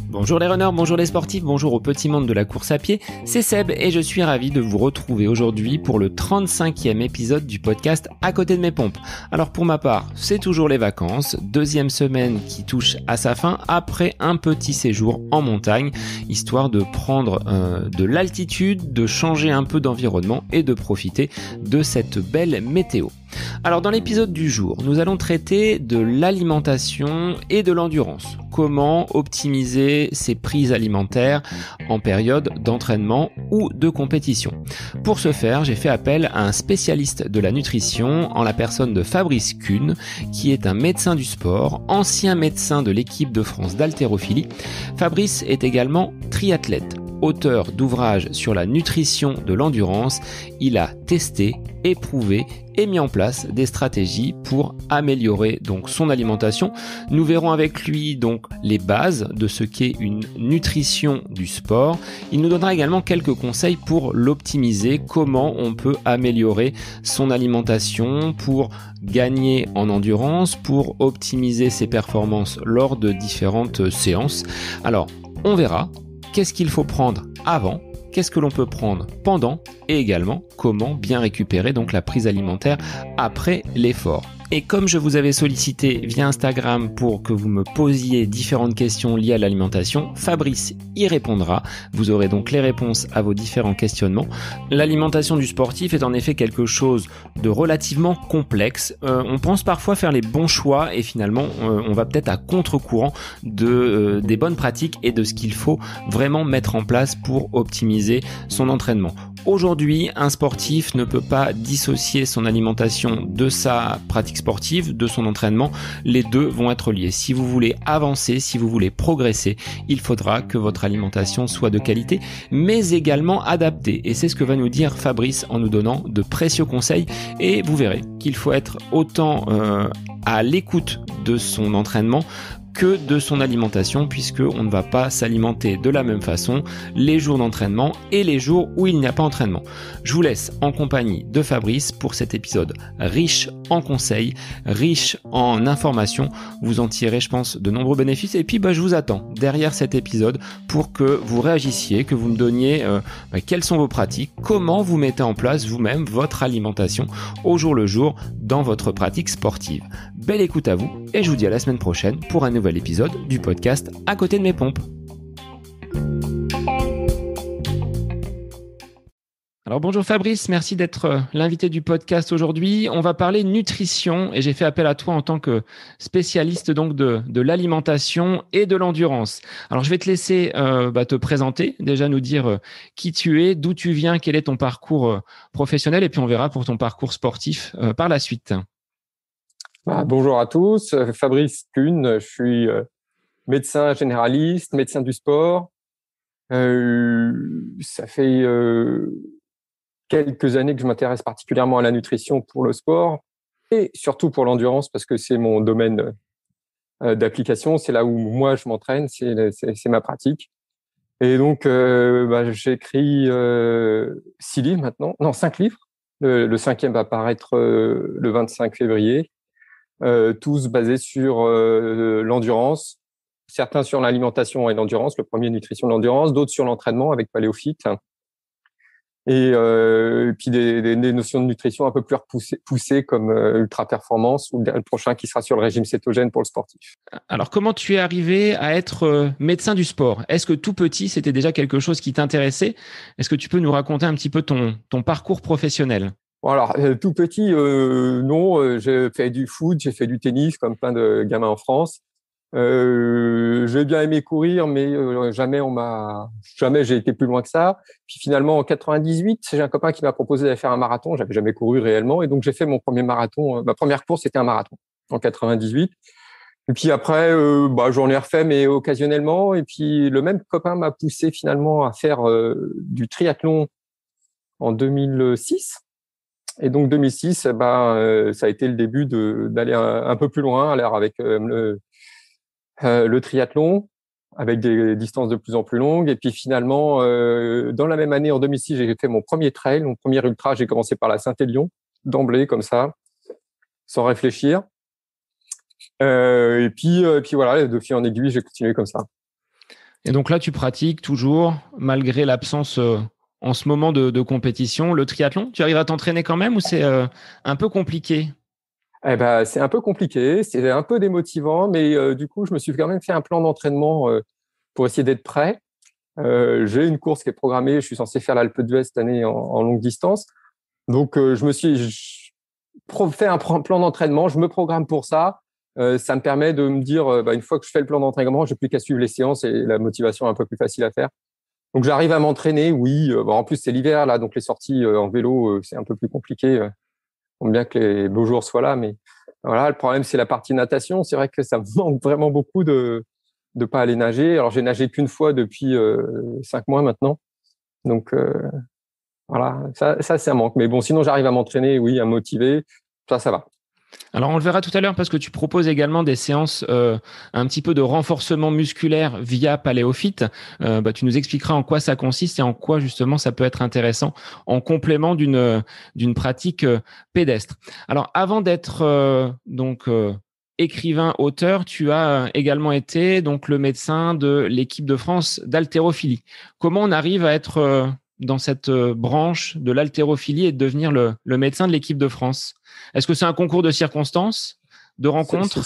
Bonjour les runners, bonjour les sportifs, bonjour au petit monde de la course à pied, c'est Seb et je suis ravi de vous retrouver aujourd'hui pour le 35e épisode du podcast À côté de mes pompes. Alors pour ma part, c'est toujours les vacances, deuxième semaine qui touche à sa fin après un petit séjour en montagne, histoire de prendre de l'altitude, de changer un peu d'environnement et de profiter de cette belle météo. Alors dans l'épisode du jour, nous allons traiter de l'alimentation et de l'endurance. Comment optimiser ses prises alimentaires en période d'entraînement ou de compétition. Pour ce faire, j'ai fait appel à un spécialiste de la nutrition en la personne de Fabrice Kuhn, qui est un médecin du sport, ancien médecin de l'équipe de France d'haltérophilie. Fabrice est également triathlète. Auteur d'ouvrages sur la nutrition de l'endurance, il a testé, éprouvé et mis en place des stratégies pour améliorer donc son alimentation. Nous verrons avec lui donc les bases de ce qu'est une nutrition du sport. Il nous donnera également quelques conseils pour l'optimiser, comment on peut améliorer son alimentation pour gagner en endurance, pour optimiser ses performances lors de différentes séances. Alors, on verra. Qu'est-ce qu'il faut prendre avant? Qu'est-ce que l'on peut prendre pendant? Et également, comment bien récupérer donc la prise alimentaire après l'effort. Et comme je vous avais sollicité via Instagram pour que vous me posiez différentes questions liées à l'alimentation, Fabrice y répondra. Vous aurez donc les réponses à vos différents questionnements. L'alimentation du sportif est en effet quelque chose de relativement complexe. On pense parfois faire les bons choix et finalement on va peut-être à contre-courant des bonnes pratiques et de ce qu'il faut vraiment mettre en place pour optimiser son entraînement. Aujourd'hui, un sportif ne peut pas dissocier son alimentation de sa pratique sportive, de son entraînement. Les deux vont être liés. Si vous voulez avancer, si vous voulez progresser, il faudra que votre alimentation soit de qualité, mais également adaptée. Et c'est ce que va nous dire Fabrice en nous donnant de précieux conseils. Et vous verrez qu'il faut être autant à l'écoute de son entraînement que de son alimentation, puisque on ne va pas s'alimenter de la même façon les jours d'entraînement et les jours où il n'y a pas entraînement. Je vous laisse en compagnie de Fabrice pour cet épisode riche en conseils, riche en informations. Vous en tirez, je pense, de nombreux bénéfices. Et puis, je vous attends derrière cet épisode pour que vous réagissiez, que vous me donniez quelles sont vos pratiques, comment vous mettez en place vous-même votre alimentation au jour le jour dans votre pratique sportive. Belle écoute à vous et je vous dis à la semaine prochaine pour un nouvel épisode du podcast À côté de mes pompes. Alors bonjour Fabrice, merci d'être l'invité du podcast aujourd'hui. On va parler nutrition et j'ai fait appel à toi en tant que spécialiste donc de l'alimentation et de l'endurance. Alors je vais te laisser te présenter, déjà nous dire qui tu es, d'où tu viens, quel est ton parcours professionnel et puis on verra pour ton parcours sportif par la suite. Bonjour à tous, Fabrice Kuhn, je suis médecin généraliste, médecin du sport. Ça fait quelques années que je m'intéresse particulièrement à la nutrition pour le sport et surtout pour l'endurance parce que c'est mon domaine d'application, c'est là où moi je m'entraîne, c'est ma pratique. Et donc j'ai écrit 6 livres maintenant, non 5 livres. Le 5e va paraître le 25 février. Tous basés sur l'endurance, certains sur l'alimentation et l'endurance, le premier nutrition de l'endurance, d'autres sur l'entraînement avec PaléoFit, et puis des notions de nutrition un peu plus poussées comme ultra performance ou le prochain qui sera sur le régime cétogène pour le sportif. Alors comment tu es arrivé à être médecin du sport? Est-ce que tout petit c'était déjà quelque chose qui t'intéressait? Est-ce que tu peux nous raconter un petit peu ton parcours professionnel? Bon alors, tout petit, non, j'ai fait du foot, j'ai fait du tennis comme plein de gamins en France. J'ai bien aimé courir, mais jamais j'ai été plus loin que ça. Puis finalement, en 98, j'ai un copain qui m'a proposé d'aller faire un marathon. J'avais jamais couru réellement, et donc j'ai fait mon premier marathon. Ma première course, c'était un marathon en 98. Et puis après, j'en ai refait, mais occasionnellement. Et puis le même copain m'a poussé finalement à faire du triathlon en 2006. Et donc 2006, ça a été le début d'aller un peu plus loin, alors avec le triathlon, avec des distances de plus en plus longues. Et puis finalement, dans la même année, en 2006, j'ai fait mon premier trail, mon premier ultra. J'ai commencé par la Saint-Élion, d'emblée, comme ça, sans réfléchir. Et puis voilà, de fil en aiguille, j'ai continué comme ça. Et donc là, tu pratiques toujours, malgré l'absence en ce moment de compétition, le triathlon. Tu arrives à t'entraîner quand même ou c'est un peu compliqué? Eh ben, c'est un peu compliqué, c'est un peu démotivant, mais du coup, je me suis quand même fait un plan d'entraînement pour essayer d'être prêt. J'ai une course qui est programmée, je suis censé faire l'Alpe d'Huez cette année en longue distance. Donc, je me suis fait un plan d'entraînement, je me programme pour ça. Ça me permet de me dire, une fois que je fais le plan d'entraînement, je n'ai plus qu'à suivre les séances et la motivation est un peu plus facile à faire. Donc, j'arrive à m'entraîner, oui. En plus, c'est l'hiver, là, donc les sorties en vélo, c'est un peu plus compliqué. On bien que les beaux jours soient là, mais voilà, le problème, c'est la partie natation. C'est vrai que ça me manque vraiment beaucoup de pas aller nager. Alors, j'ai nagé qu'une fois depuis 5 mois maintenant. Donc, voilà, ça, c'est un manque. Mais bon, sinon, j'arrive à m'entraîner, oui, à me motiver. Ça va. Alors, on le verra tout à l'heure parce que tu proposes également des séances un petit peu de renforcement musculaire via Paléophyte. Tu nous expliqueras en quoi ça consiste et en quoi justement ça peut être intéressant en complément d'une pratique pédestre. Alors, avant d'être écrivain, auteur, tu as également été donc le médecin de l'équipe de France d'haltérophilie. Comment on arrive à être dans cette branche de l'haltérophilie et de devenir le médecin de l'équipe de France? Est-ce que c'est un concours de circonstances, de rencontres?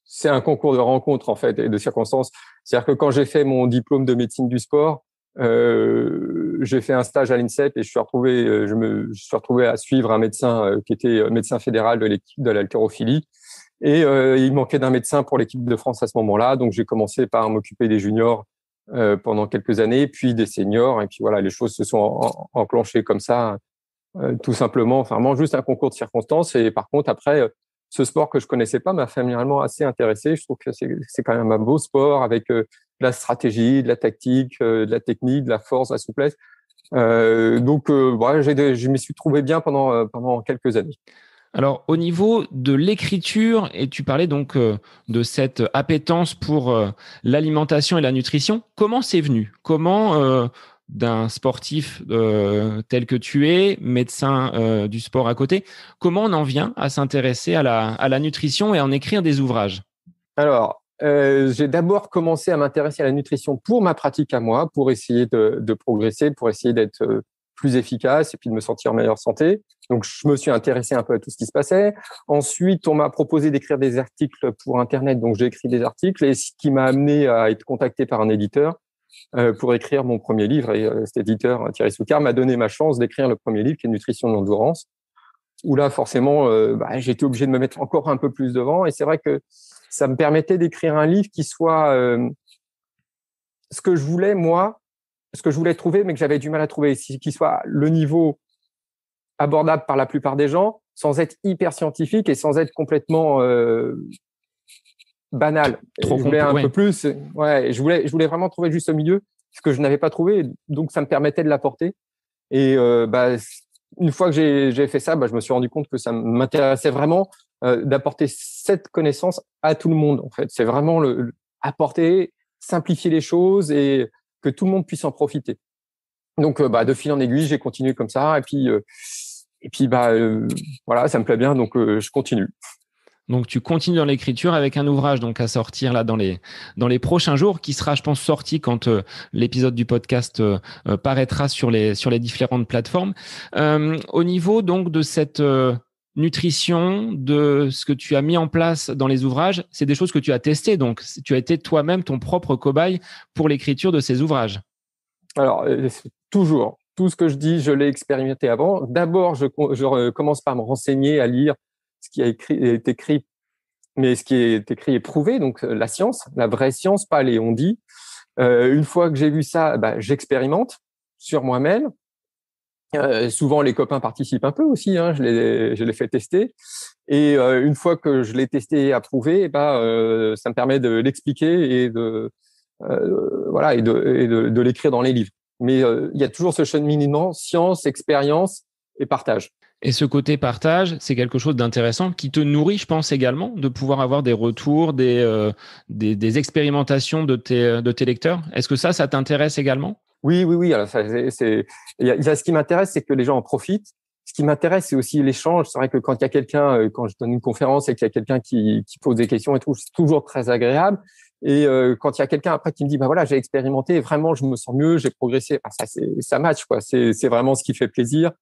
C'est un concours de rencontres, en fait, et de circonstances. C'est-à-dire que quand j'ai fait mon diplôme de médecine du sport, j'ai fait un stage à l'INSEP et je me suis retrouvé à suivre un médecin qui était médecin fédéral de l'équipe de l'haltérophilie. Et il manquait d'un médecin pour l'équipe de France à ce moment-là. Donc, j'ai commencé par m'occuper des juniors pendant quelques années, puis des seniors. Et puis voilà, les choses se sont enclenchées comme ça, tout simplement. Enfin, vraiment juste un concours de circonstances. Et par contre, après, ce sport que je connaissais pas m'a familièrement assez intéressé. Je trouve que c'est quand même un beau sport avec de la stratégie, de la tactique, de la technique, de la force, de la souplesse. Je m'y suis trouvé bien pendant quelques années. Alors, au niveau de l'écriture, et tu parlais donc de cette appétence pour l'alimentation et la nutrition, comment c'est venu? Comment d'un sportif tel que tu es, médecin du sport à côté, comment on en vient à s'intéresser à la nutrition et à en écrire des ouvrages? Alors, j'ai d'abord commencé à m'intéresser à la nutrition pour ma pratique à moi, pour essayer de progresser, pour essayer d'être plus efficace et puis de me sentir en meilleure santé. Donc, je me suis intéressé un peu à tout ce qui se passait. Ensuite, on m'a proposé d'écrire des articles pour Internet. Donc, j'ai écrit des articles et ce qui m'a amené à être contacté par un éditeur pour écrire mon premier livre. Et cet éditeur, Thierry Soucard, m'a donné ma chance d'écrire le premier livre qui est Nutrition de l'endurance, où là, forcément, j'ai été obligé de me mettre encore un peu plus devant. Et c'est vrai que ça me permettait d'écrire un livre qui soit ce que je voulais, moi, ce que je voulais trouver, mais que j'avais du mal à trouver, qui soit le niveau abordable par la plupart des gens, sans être hyper scientifique et sans être complètement banal. Trop Je voulais un ouais. peu plus. Ouais, je voulais vraiment trouver juste au milieu, ce que je n'avais pas trouvé. Donc, ça me permettait de l'apporter. Et une fois que j'ai fait ça, je me suis rendu compte que ça m'intéressait vraiment d'apporter cette connaissance à tout le monde. En fait, c'est vraiment apporter, simplifier les choses et que tout le monde puisse en profiter. Donc, de fil en aiguille, j'ai continué comme ça. Et puis, voilà, ça me plaît bien, donc je continue. Donc, tu continues dans l'écriture avec un ouvrage donc à sortir là dans les prochains jours, qui sera, je pense, sorti quand l'épisode du podcast paraîtra sur les différentes plateformes. Au niveau donc de cette nutrition, de ce que tu as mis en place dans les ouvrages, c'est des choses que tu as testées. Donc, tu as été toi-même ton propre cobaye pour l'écriture de ces ouvrages. Alors, toujours, tout ce que je dis, je l'ai expérimenté avant. D'abord, je commence par me renseigner, à lire ce qui est écrit, mais ce qui est écrit est prouvé, donc la science, la vraie science, pas les on-dit. Une fois que j'ai vu ça, j'expérimente sur moi-même. Souvent, les copains participent un peu aussi, hein, je les fais tester. Et une fois que je l'ai testé et approuvé, ça me permet de l'expliquer et de l'écrire dans les livres. Mais il y a toujours ce cheminement science, expérience et partage. Et ce côté partage, c'est quelque chose d'intéressant qui te nourrit, je pense également, de pouvoir avoir des retours, des expérimentations de tes lecteurs. Est-ce que ça t'intéresse également? Oui. Alors il y a ce qui m'intéresse, c'est que les gens en profitent. ce qui m'intéresse, c'est aussi l'échange. C'est vrai que quand il y a quelqu'un, quand je donne une conférence et qu'il y a quelqu'un qui pose des questions et tout, c'est toujours très agréable. Et quand il y a quelqu'un après qui me dit, bah voilà, j'ai expérimenté, vraiment, je me sens mieux, j'ai progressé. Ça, ça match, quoi. C'est vraiment ce qui fait plaisir.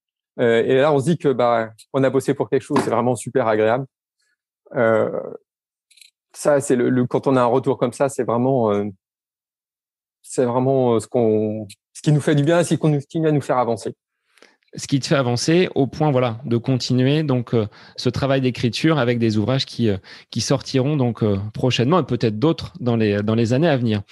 Et là, on se dit que bah on a bossé pour quelque chose. C'est vraiment super agréable. Euh, Ça, c'est quand on a un retour comme ça, c'est vraiment ce qui nous fait du bien et ce qui continue à nous faire avancer. Ce qui te fait avancer au point, voilà, de continuer donc ce travail d'écriture avec des ouvrages qui sortiront donc prochainement et peut-être d'autres dans les années à venir.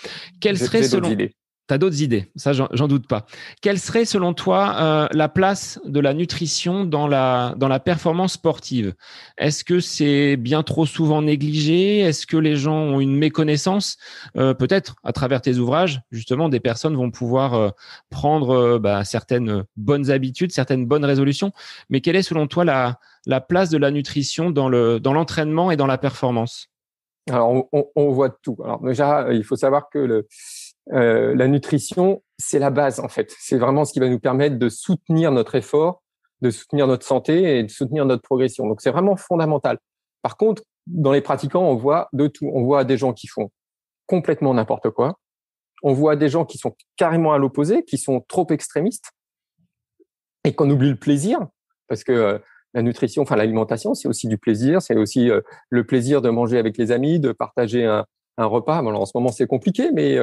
Quelle serait J'ai d'autres idées. T'as d'autres idées, ça j'en doute pas. Quelle serait selon toi la place de la nutrition dans la performance sportive? Est-ce que c'est bien trop souvent négligé? Est-ce que les gens ont une méconnaissance? Peut-être à travers tes ouvrages, justement, des personnes vont pouvoir prendre certaines bonnes habitudes, certaines bonnes résolutions. Mais quelle est selon toi la place de la nutrition dans l'entraînement et dans la performance? Alors on voit tout. Alors déjà, il faut savoir que la nutrition, c'est la base en fait. C'est vraiment ce qui va nous permettre de soutenir notre effort, de soutenir notre santé et de soutenir notre progression. Donc c'est vraiment fondamental. Par contre, dans les pratiquants, on voit de tout. On voit des gens qui font complètement n'importe quoi. On voit des gens qui sont carrément à l'opposé, qui sont trop extrémistes et qu'on oublie le plaisir parce que la nutrition, enfin l'alimentation, c'est aussi du plaisir. C'est aussi le plaisir de manger avec les amis, de partager un repas. Bon, alors en ce moment, c'est compliqué, mais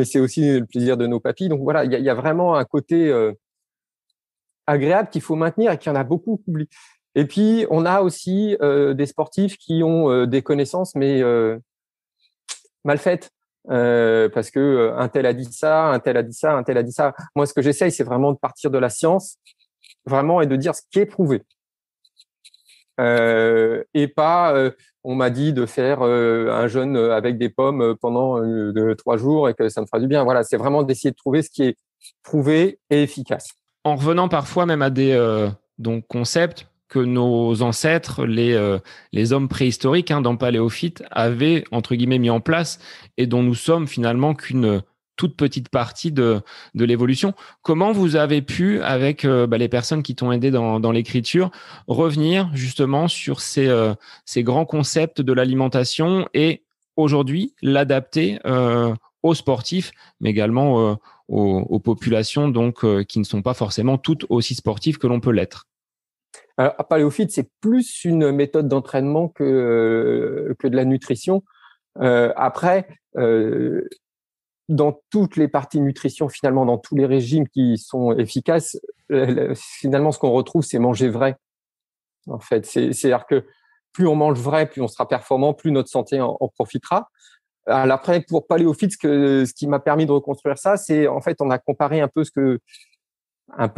c'est aussi le plaisir de nos papilles. Donc voilà, il y a vraiment un côté agréable qu'il faut maintenir et qu'il y en a beaucoup qui oublient. Et puis, on a aussi des sportifs qui ont des connaissances, mais mal faites. Parce que un tel a dit ça, un tel a dit ça, un tel a dit ça. Moi, ce que j'essaye, c'est vraiment de partir de la science, vraiment, et de dire ce qui est prouvé. Et pas on m'a dit de faire un jeûne avec des pommes pendant 3 jours et que ça me fera du bien. Voilà, c'est vraiment d'essayer de trouver ce qui est prouvé et efficace. En revenant parfois même à des donc concepts que nos ancêtres, les hommes préhistoriques dans le paléophyte, avaient entre guillemets mis en place et dont nous sommes finalement qu'une toute petite partie de l'évolution. Comment vous avez pu, avec les personnes qui t'ont aidé dans l'écriture, revenir justement sur ces grands concepts de l'alimentation et aujourd'hui l'adapter aux sportifs, mais également aux populations donc qui ne sont pas forcément toutes aussi sportives que l'on peut l'être? Alors, à paléophyte, c'est plus une méthode d'entraînement que de la nutrition. Après, dans toutes les parties nutrition, finalement, dans tous les régimes qui sont efficaces, finalement, ce qu'on retrouve, c'est manger vrai. En fait, c'est-à-dire que plus on mange vrai, plus on sera performant, plus notre santé en profitera. Alors après, pour paléophyte, ce qui m'a permis de reconstruire ça, c'est en fait, on a comparé un peu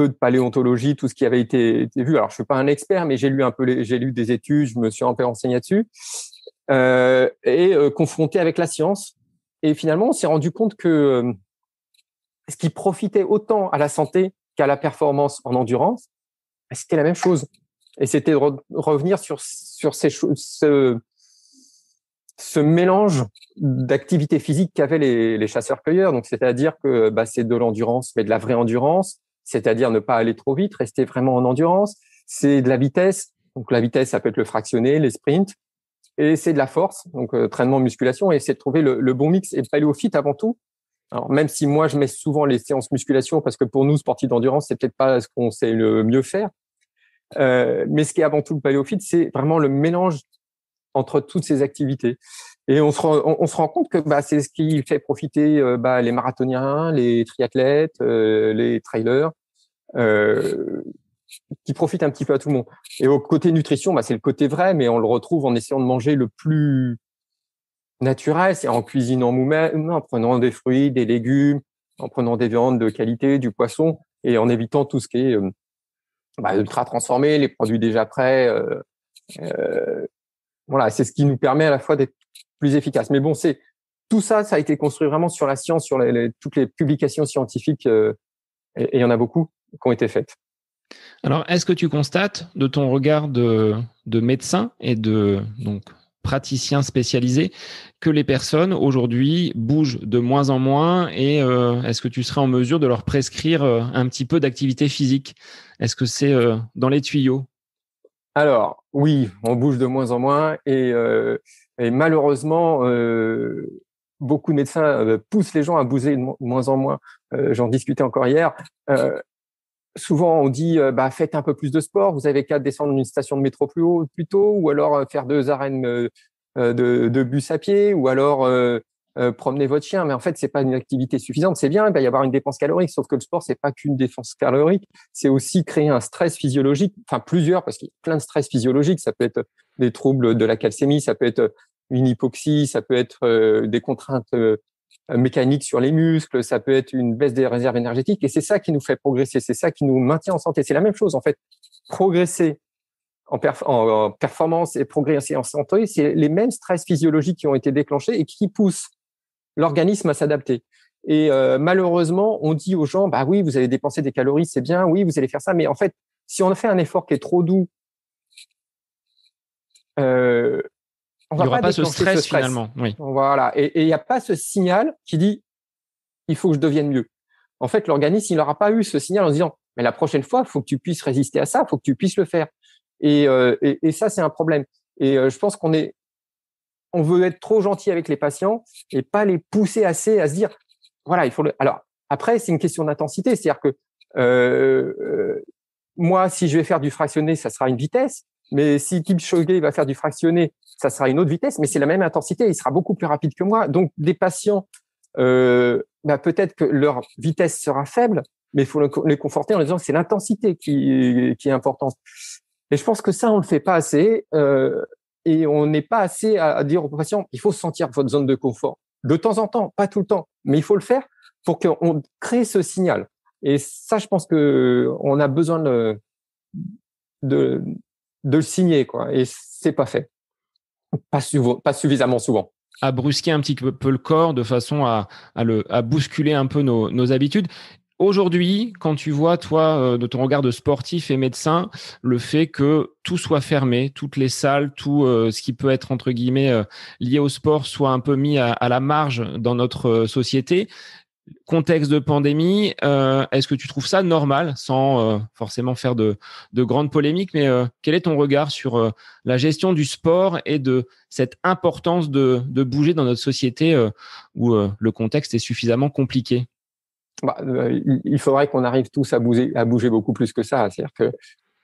de paléontologie, tout ce qui avait été vu. Alors, je suis pas un expert, mais j'ai lu des études, je me suis un peu renseigné dessus, confronté avec la science. Et finalement, on s'est rendu compte que ce qui profitait autant à la santé qu'à la performance en endurance, c'était la même chose. Et c'était de revenir sur ces choses, ce mélange d'activités physiques qu'avaient les chasseurs-cueilleurs. Donc, c'est-à-dire que c'est de l'endurance, mais de la vraie endurance, c'est-à-dire ne pas aller trop vite, rester vraiment en endurance. C'est de la vitesse. Donc, la vitesse, ça peut être le fractionné, les sprints. Et c'est de la force, donc entraînement, musculation, et c'est de trouver le bon mix. Et le paléophyte avant tout. Alors même si moi je mets souvent les séances musculation parce que pour nous sportifs d'endurance c'est peut-être pas ce qu'on sait le mieux faire, mais ce qui est avant tout le paléophyte, c'est vraiment le mélange entre toutes ces activités. Et on se rend compte que c'est ce qui fait profiter les marathoniens, les triathlètes, les trailers. Qui profite un petit peu à tout le monde. Et au côté nutrition, c'est le côté vrai, mais on le retrouve en essayant de manger le plus naturel, c'est en cuisinant nous-mêmes, en prenant des fruits, des légumes, en prenant des viandes de qualité, du poisson, et en évitant tout ce qui est ultra transformé, les produits déjà prêts. Voilà, c'est ce qui nous permet à la fois d'être plus efficace. Mais bon, tout ça, ça a été construit vraiment sur la science, sur toutes les publications scientifiques, et il y en a beaucoup qui ont été faites. Alors, est-ce que tu constates de ton regard de médecin et de donc praticiens spécialisés, que les personnes aujourd'hui bougent de moins en moins et est-ce que tu serais en mesure de leur prescrire un petit peu d'activité physique? Est-ce que c'est dans les tuyaux? Alors, oui, on bouge de moins en moins et malheureusement, beaucoup de médecins poussent les gens à bouger de moins en moins. J'en discutais encore hier. Souvent, on dit faites un peu plus de sport. Vous avez qu'à descendre d'une station de métro plus tôt, ou alors faire 2 arènes de bus à pied, ou alors promener votre chien. Mais en fait, c'est pas une activité suffisante. C'est bien, il va y avoir une dépense calorique, sauf que le sport, c'est pas qu'une dépense calorique. C'est aussi créer un stress physiologique, enfin plusieurs, parce qu'il y a plein de stress physiologiques. Ça peut être des troubles de la calcémie, ça peut être une hypoxie, ça peut être des contraintes mécanique sur les muscles, ça peut être une baisse des réserves énergétiques, et c'est ça qui nous fait progresser, c'est ça qui nous maintient en santé. C'est la même chose en fait. Progresser en performance et progresser en santé, c'est les mêmes stress physiologiques qui ont été déclenchés et qui poussent l'organisme à s'adapter. Et malheureusement, on dit aux gens, bah oui, vous allez dépenser des calories, c'est bien, oui, vous allez faire ça, mais en fait, si on fait un effort qui est trop doux, on Il n'y va aura pas pas ce déclencher stress finalement. Oui. Voilà. Et il n'y a pas ce signal qui dit il faut que je devienne mieux. En fait, l'organisme, il n'aura pas eu ce signal en se disant mais la prochaine fois, il faut que tu puisses résister à ça, il faut que tu puisses le faire. Et ça, c'est un problème. Et je pense on veut être trop gentil avec les patients et pas les pousser assez à se dire voilà, il faut le. Alors après, c'est une question d'intensité, c'est-à-dire que moi, si je vais faire du fractionné, ça sera une vitesse. Mais si Kipchoge va faire du fractionné, ça sera une autre vitesse, mais c'est la même intensité, il sera beaucoup plus rapide que moi. Donc, des patients, peut-être que leur vitesse sera faible, mais il faut les conforter en leur disant que c'est l'intensité qui est importante. Et je pense que ça, on le fait pas assez, et on n'est pas assez à dire aux patients, il faut sentir votre zone de confort. De temps en temps, pas tout le temps, mais il faut le faire pour qu'on crée ce signal. Et ça, je pense que on a besoin de le signer, quoi. Et c'est pas fait. Pas suffisamment souvent. À brusquer un petit peu le corps de façon à bousculer un peu nos habitudes. Aujourd'hui, quand tu vois, toi, de ton regard de sportif et médecin, le fait que tout soit fermé, toutes les salles, tout ce qui peut être, entre guillemets, lié au sport soit un peu mis à la marge dans notre société, contexte de pandémie, est-ce que tu trouves ça normal, sans forcément faire de grandes polémiques, mais quel est ton regard sur la gestion du sport et de cette importance de bouger dans notre société où le contexte est suffisamment compliqué? Il faudrait qu'on arrive tous à bouger beaucoup plus que ça. C'est-à-dire que,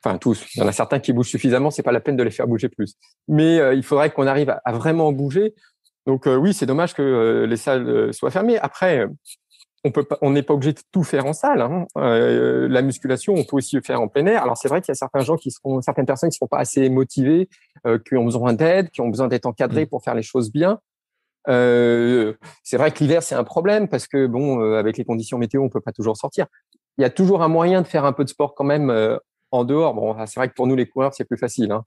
enfin tous, il y en a certains qui bougent suffisamment, c'est pas la peine de les faire bouger plus. Mais il faudrait qu'on arrive à vraiment bouger. Donc oui, c'est dommage que les salles soient fermées. Après, on n'est pas obligé de tout faire en salle, hein. La musculation, on peut aussi le faire en plein air. Alors c'est vrai qu'il y a certaines personnes qui ne sont pas assez motivées, qui ont besoin d'aide, qui ont besoin d'être encadrées pour faire les choses bien. C'est vrai que l'hiver c'est un problème parce que avec les conditions météo on peut pas toujours sortir. Il y a toujours un moyen de faire un peu de sport quand même en dehors. Bon, c'est vrai que pour nous les coureurs c'est plus facile, hein.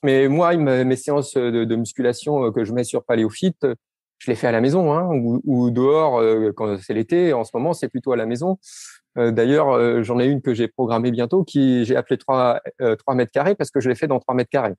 Mais moi mes séances de musculation que je mets sur Paléofit, je les fais à la maison, hein, ou dehors quand c'est l'été. En ce moment c'est plutôt à la maison. D'ailleurs j'en ai une que j'ai programmée bientôt qui j'ai appelé 3 mètres carrés parce que je l'ai fait dans 3 mètres carrés.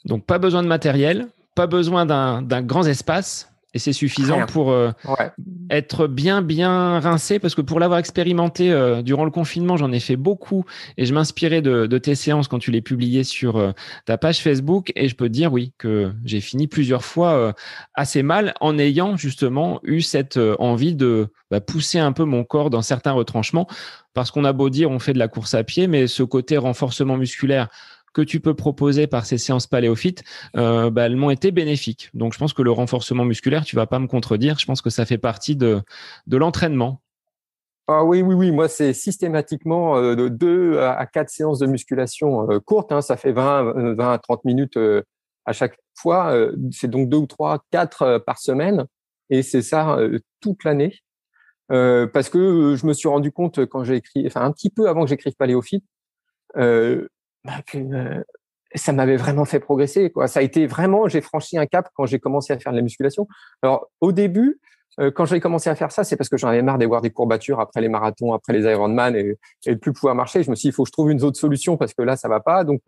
Donc, pas besoin de matériel, pas besoin d'un grand espace, et c'est suffisant Rien. pour Ouais. être bien rincé, parce que pour l'avoir expérimenté durant le confinement, j'en ai fait beaucoup, et je m'inspirais de tes séances quand tu les publiais sur ta page Facebook, et je peux te dire, oui, que j'ai fini plusieurs fois assez mal en ayant justement eu cette envie de pousser un peu mon corps dans certains retranchements, parce qu'on a beau dire, on fait de la course à pied, mais ce côté renforcement musculaire que tu peux proposer par ces séances paléophytes, elles m'ont été bénéfiques. Donc, je pense que le renforcement musculaire, tu vas pas me contredire, je pense que ça fait partie de l'entraînement. Ah oui, moi c'est systématiquement de 2 à 4 séances de musculation courtes, hein, ça fait 20 à 30 minutes à chaque fois, c'est donc 2 ou 3, 4 par semaine, et c'est ça toute l'année. Parce que je me suis rendu compte quand j'ai écrit, enfin un petit peu avant que j'écrive Paléophyte, que ça m'avait vraiment fait progresser, quoi. Ça a été vraiment, j'ai franchi un cap quand j'ai commencé à faire de la musculation. Alors au début, quand j'ai commencé à faire ça, c'est parce que j'en avais marre d'avoir des courbatures après les marathons, après les Ironman et de plus pouvoir marcher. Je me suis dit, il faut que je trouve une autre solution parce que là, ça va pas. Donc,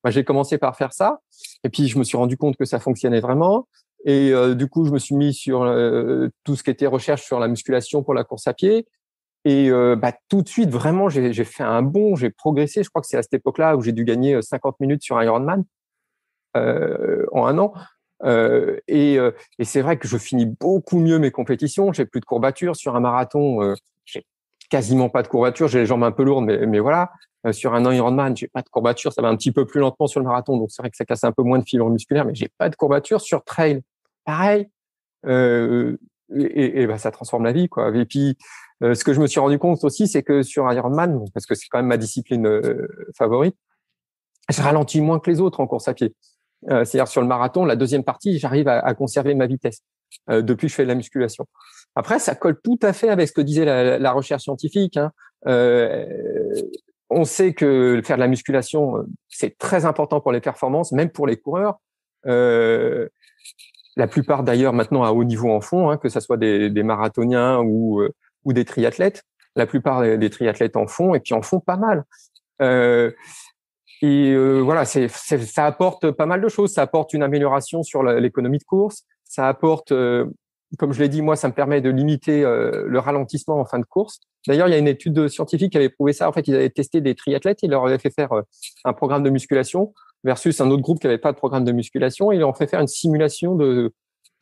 j'ai commencé par faire ça. Et puis, je me suis rendu compte que ça fonctionnait vraiment. Et du coup, je me suis mis sur tout ce qui était recherche sur la musculation pour la course à pied. Et tout de suite, vraiment, j'ai fait un bond, j'ai progressé. Je crois que c'est à cette époque-là où j'ai dû gagner 50 minutes sur un Ironman en un an. Et c'est vrai que je finis beaucoup mieux mes compétitions. J'ai plus de courbatures sur un marathon. J'ai quasiment pas de courbatures. J'ai les jambes un peu lourdes, mais voilà. Sur un Ironman, j'ai pas de courbatures. Ça va un petit peu plus lentement sur le marathon, donc c'est vrai que ça casse un peu moins de fibres musculaires, mais j'ai pas de courbatures sur trail. Pareil. Ça transforme la vie, quoi. Et puis, ce que je me suis rendu compte aussi, c'est que sur un Ironman, parce que c'est quand même ma discipline favorite, je ralentis moins que les autres en course à pied. C'est-à-dire sur le marathon, la deuxième partie, j'arrive à conserver ma vitesse depuis que je fais de la musculation. Après, ça colle tout à fait avec ce que disait la recherche scientifique. Hein. On sait que faire de la musculation, c'est très important pour les performances, même pour les coureurs. La plupart d'ailleurs maintenant à haut niveau en font, hein, que ce soit des marathoniens ou des triathlètes. La plupart des triathlètes en font et qui en font pas mal. Voilà, ça apporte pas mal de choses. Ça apporte une amélioration sur l'économie de course. Ça apporte, comme je l'ai dit, moi, ça me permet de limiter le ralentissement en fin de course. D'ailleurs, il y a une étude scientifique qui avait prouvé ça. En fait, ils avaient testé des triathlètes, ils leur avaient fait faire un programme de musculation versus un autre groupe qui n'avait pas de programme de musculation. Ils leur ont fait faire une simulation de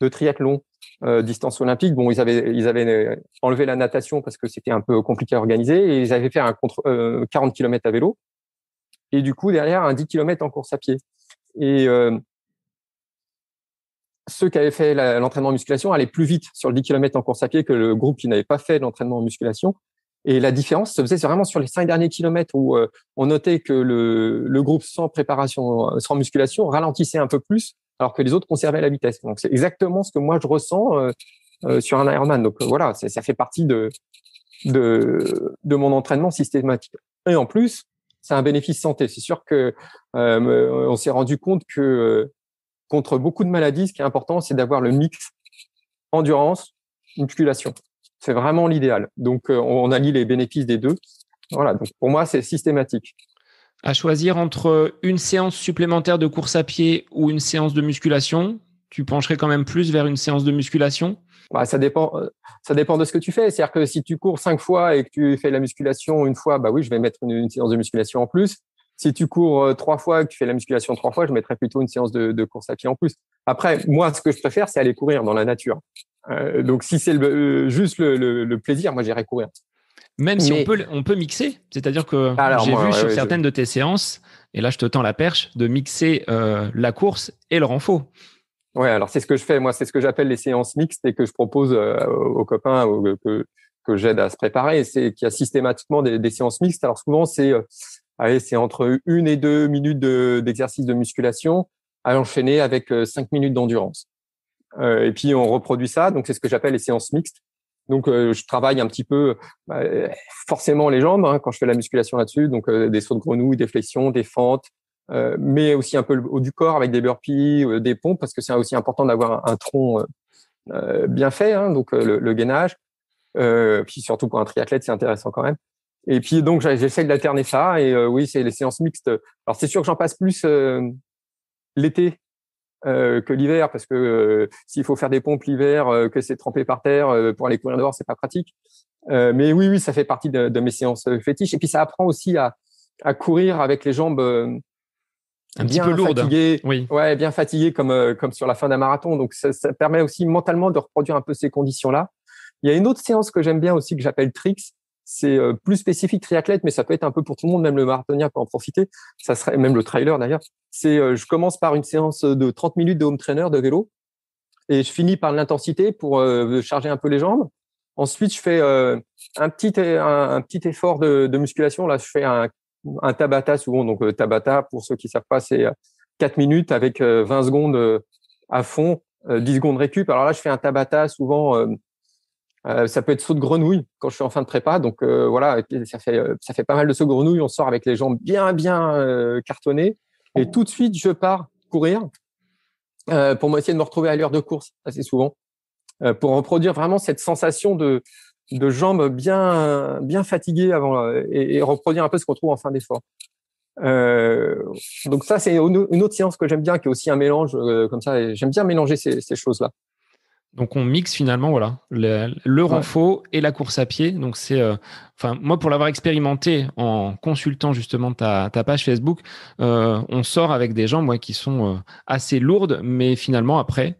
triathlon distance olympique. Bon, ils avaient enlevé la natation parce que c'était un peu compliqué à organiser et ils avaient fait 40 km à vélo. Et du coup, derrière, un 10 km en course à pied. Et ceux qui avaient fait l'entraînement en musculation allaient plus vite sur le 10 km en course à pied que le groupe qui n'avait pas fait l'entraînement en musculation. Et la différence se faisait vraiment sur les 5 derniers kilomètres où on notait que le groupe sans préparation, sans musculation, ralentissait un peu plus, alors que les autres conservaient la vitesse. Donc, c'est exactement ce que moi, je ressens sur un Ironman. Donc, voilà, ça fait partie de mon entraînement systématique. Et en plus, c'est un bénéfice santé. C'est sûr que on s'est rendu compte que contre beaucoup de maladies, ce qui est important, c'est d'avoir le mix endurance, musculation. C'est vraiment l'idéal. Donc, on allie les bénéfices des deux. Voilà. Donc, pour moi, c'est systématique. À choisir entre une séance supplémentaire de course à pied ou une séance de musculation, tu pencherais quand même plus vers une séance de musculation? Ça dépend de ce que tu fais. C'est-à-dire que si tu cours 5 fois et que tu fais la musculation une fois, oui, je vais mettre une séance de musculation en plus. Si tu cours 3 fois et que tu fais la musculation 3 fois, je mettrais plutôt une séance de course à pied en plus. Après, moi, ce que je préfère, c'est aller courir dans la nature. Donc, si c'est juste le plaisir, moi, j'irai courir. Même si on peut mixer, c'est-à-dire que j'ai vu sur certaines de tes séances, et là, je te tends la perche, de mixer la course et le renfort. Ouais, alors c'est ce que je fais. Moi, c'est ce que j'appelle les séances mixtes et que je propose aux copains que j'aide à se préparer. C'est qu'il y a systématiquement des séances mixtes. Alors souvent, c'est entre 1 et 2 minutes d'exercice de musculation à enchaîner avec 5 minutes d'endurance. Et puis on reproduit ça. Donc c'est ce que j'appelle les séances mixtes. Donc je travaille un petit peu forcément les jambes quand je fais la musculation là-dessus. Donc des sauts de grenouille, des flexions, des fentes. Mais aussi un peu le haut du corps avec des burpees, des pompes, parce que c'est aussi important d'avoir un tronc bien fait, donc le gainage. Puis surtout pour un triathlète, c'est intéressant quand même. Et puis donc j'essaie d'alterner ça. Et oui, c'est les séances mixtes. Alors c'est sûr que j'en passe plus l'été que l'hiver, parce que s'il faut faire des pompes l'hiver, que c'est trempé par terre pour aller courir dehors, c'est pas pratique. Mais oui, ça fait partie de mes séances fétiches. Et puis ça apprend aussi à courir avec les jambes un petit peu lourde. Oui. Ouais, bien fatigué comme sur la fin d'un marathon. Donc ça permet aussi mentalement de reproduire un peu ces conditions-là. Il y a une autre séance que j'aime bien aussi que j'appelle Trix. C'est plus spécifique triathlète, mais ça peut être un peu pour tout le monde, même le marathonien peut en profiter. Ça serait même le trailer d'ailleurs. C'est je commence par une séance de 30 minutes de home trainer de vélo et je finis par l'intensité pour charger un peu les jambes. Ensuite, je fais un petit effort de musculation. Là, je fais un Tabata souvent. Donc Tabata, pour ceux qui savent pas, c'est 4 minutes avec 20 secondes à fond, 10 secondes récup. Alors là, je fais un Tabata souvent. Ça peut être saut de grenouille quand je suis en fin de prépa. Donc voilà, ça fait pas mal de sauts de grenouille. On sort avec les jambes bien cartonnées et tout de suite je pars courir pour essayer de me retrouver à l'heure de course assez souvent. pour reproduire vraiment cette sensation de jambes bien fatiguées avant et reproduire un peu ce qu'on trouve en fin d'effort. Donc ça, c'est une autre séance que j'aime bien, qui est aussi un mélange comme ça. Et j'aime bien mélanger ces choses-là. Donc on mixe finalement voilà le renfo et la course à pied. Donc c'est enfin moi pour l'avoir expérimenté en consultant justement ta page Facebook, on sort avec des jambes qui sont assez lourdes, mais finalement après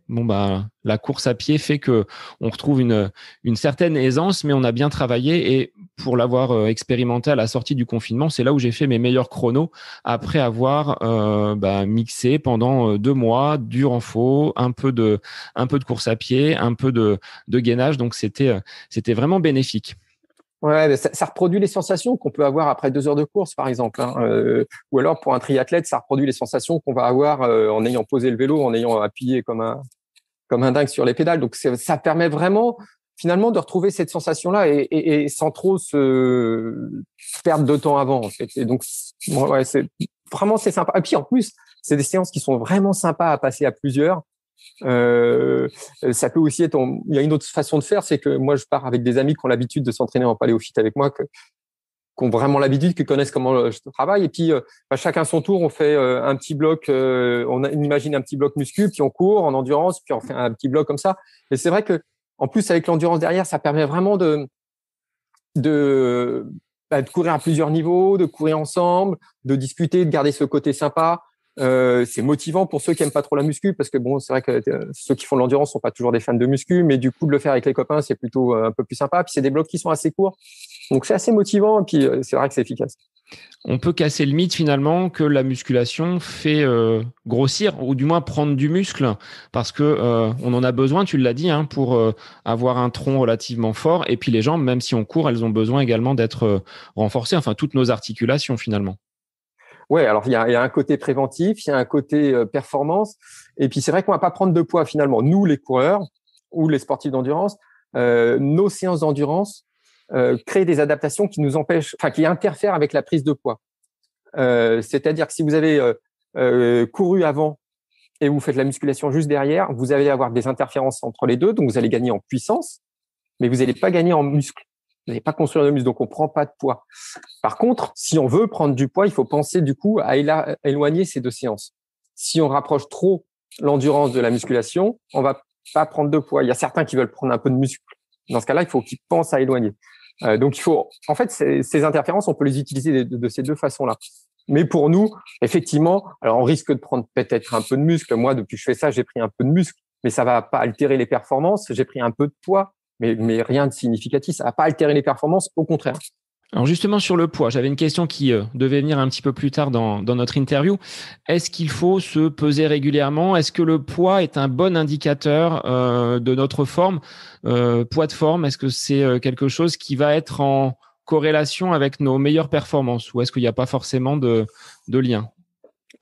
la course à pied fait que on retrouve une certaine aisance, mais on a bien travaillé. Et pour l'avoir expérimenté à la sortie du confinement, c'est là où j'ai fait mes meilleurs chronos après avoir mixé pendant 2 mois du renfo, un peu de course à pied, un peu de gainage. Donc c'était vraiment bénéfique. Ouais, ça reproduit les sensations qu'on peut avoir après 2 heures de course, par exemple. Ou alors pour un triathlète, ça reproduit les sensations qu'on va avoir en ayant posé le vélo, en ayant appuyé comme un dingue sur les pédales. Donc ça permet vraiment finalement de retrouver cette sensation-là et sans trop se perdre de temps avant, en fait. Et donc ouais, c'est sympa. Et puis en plus, c'est des séances qui sont vraiment sympas à passer à plusieurs. Ça peut aussi être. Il y a une autre façon de faire, c'est que moi je pars avec des amis qui ont l'habitude de s'entraîner en paléophyte avec moi, qui ont vraiment l'habitude, qui connaissent comment je travaille. Et puis chacun son tour, on fait un petit bloc. On imagine un petit bloc muscu, puis on court en endurance, puis on fait un petit bloc comme ça. Et c'est vrai que en plus avec l'endurance derrière, ça permet vraiment de courir à plusieurs niveaux, de courir ensemble, de discuter, de garder ce côté sympa. C'est motivant pour ceux qui aiment pas trop la muscu, parce que bon, c'est vrai que ceux qui font de l'endurance sont pas toujours des fans de muscu, mais du coup de le faire avec les copains, c'est plutôt un peu plus sympa. Puis c'est des blocs qui sont assez courts, donc c'est assez motivant. Et puis c'est vrai que c'est efficace. On peut casser le mythe finalement que la musculation fait grossir, ou du moins prendre du muscle, parce que on en a besoin, tu l'as dit, pour avoir un tronc relativement fort. Et puis les jambes, même si on court, elles ont besoin également d'être renforcées, enfin toutes nos articulations finalement. Ouais, alors il y a un côté préventif, il y a un côté performance, et puis c'est vrai qu'on va pas prendre de poids finalement. Nous, les coureurs ou les sportifs d'endurance, nos séances d'endurance créent des adaptations qui nous empêchent, enfin qui interfèrent avec la prise de poids. C'est-à-dire que si vous avez couru avant et vous faites la musculation juste derrière, vous allez avoir des interférences entre les deux, donc vous allez gagner en puissance, mais vous n'allez pas gagner en muscle. Vous n'allez pas construire de muscle, donc on prend pas de poids. Par contre, si on veut prendre du poids, il faut penser du coup à éloigner ces 2 séances. Si on rapproche trop l'endurance de la musculation, on va pas prendre de poids. Il y a certains qui veulent prendre un peu de muscle. Dans ce cas-là, il faut qu'ils pensent à éloigner. Donc il faut, en fait, ces interférences, on peut les utiliser de ces 2 façons-là. Mais pour nous, effectivement, alors on risque de prendre peut-être un peu de muscle. Moi, depuis que je fais ça, j'ai pris un peu de muscle, mais ça va pas altérer les performances. J'ai pris un peu de poids, mais rien de significatif. Ça va pas altérer les performances, au contraire. Alors justement sur le poids, j'avais une question qui devait venir un petit peu plus tard dans notre interview. Est-ce qu'il faut se peser régulièrement? Est-ce que le poids est un bon indicateur de notre forme? Poids de forme, est-ce que c'est quelque chose qui va être en corrélation avec nos meilleures performances, ou est-ce qu'il n'y a pas forcément de lien?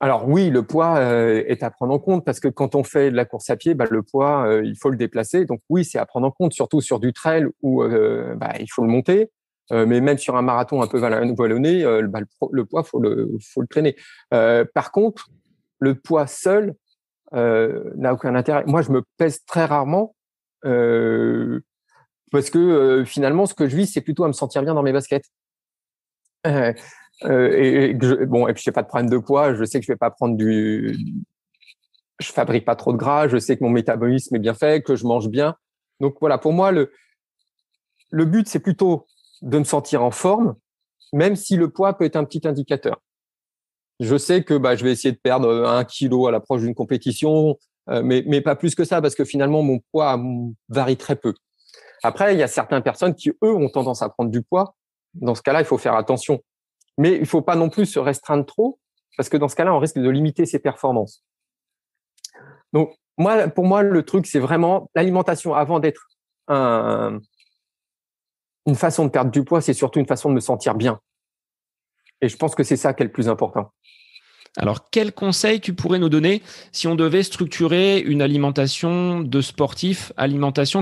Alors oui, le poids est à prendre en compte, parce que quand on fait de la course à pied, le poids, il faut le déplacer. Donc oui, c'est à prendre en compte, surtout sur du trail où il faut le monter. Mais même sur un marathon un peu vallonné, le poids, faut le traîner. Par contre, le poids seul n'a aucun intérêt. Moi, je me pèse très rarement parce que finalement, ce que je vise, c'est plutôt à me sentir bien dans mes baskets. Et puis j'ai pas de problème de poids. Je sais que je vais pas prendre je fabrique pas trop de gras. Je sais que mon métabolisme est bien fait, que je mange bien. Donc voilà, pour moi, le but, c'est plutôt de me sentir en forme, même si le poids peut être un petit indicateur. Je sais que je vais essayer de perdre 1 kilo à l'approche d'une compétition, mais pas plus que ça, parce que finalement, mon poids varie très peu. Après, il y a certaines personnes qui, eux, ont tendance à prendre du poids. Dans ce cas-là, il faut faire attention. Mais il ne faut pas non plus se restreindre trop, parce que dans ce cas-là, on risque de limiter ses performances. Donc, pour moi, le truc, c'est vraiment l'alimentation avant d'être une façon de perdre du poids, c'est surtout une façon de me sentir bien. Et je pense que c'est ça qui est le plus important. Alors, quels conseils tu pourrais nous donner si on devait structurer une alimentation de sportif,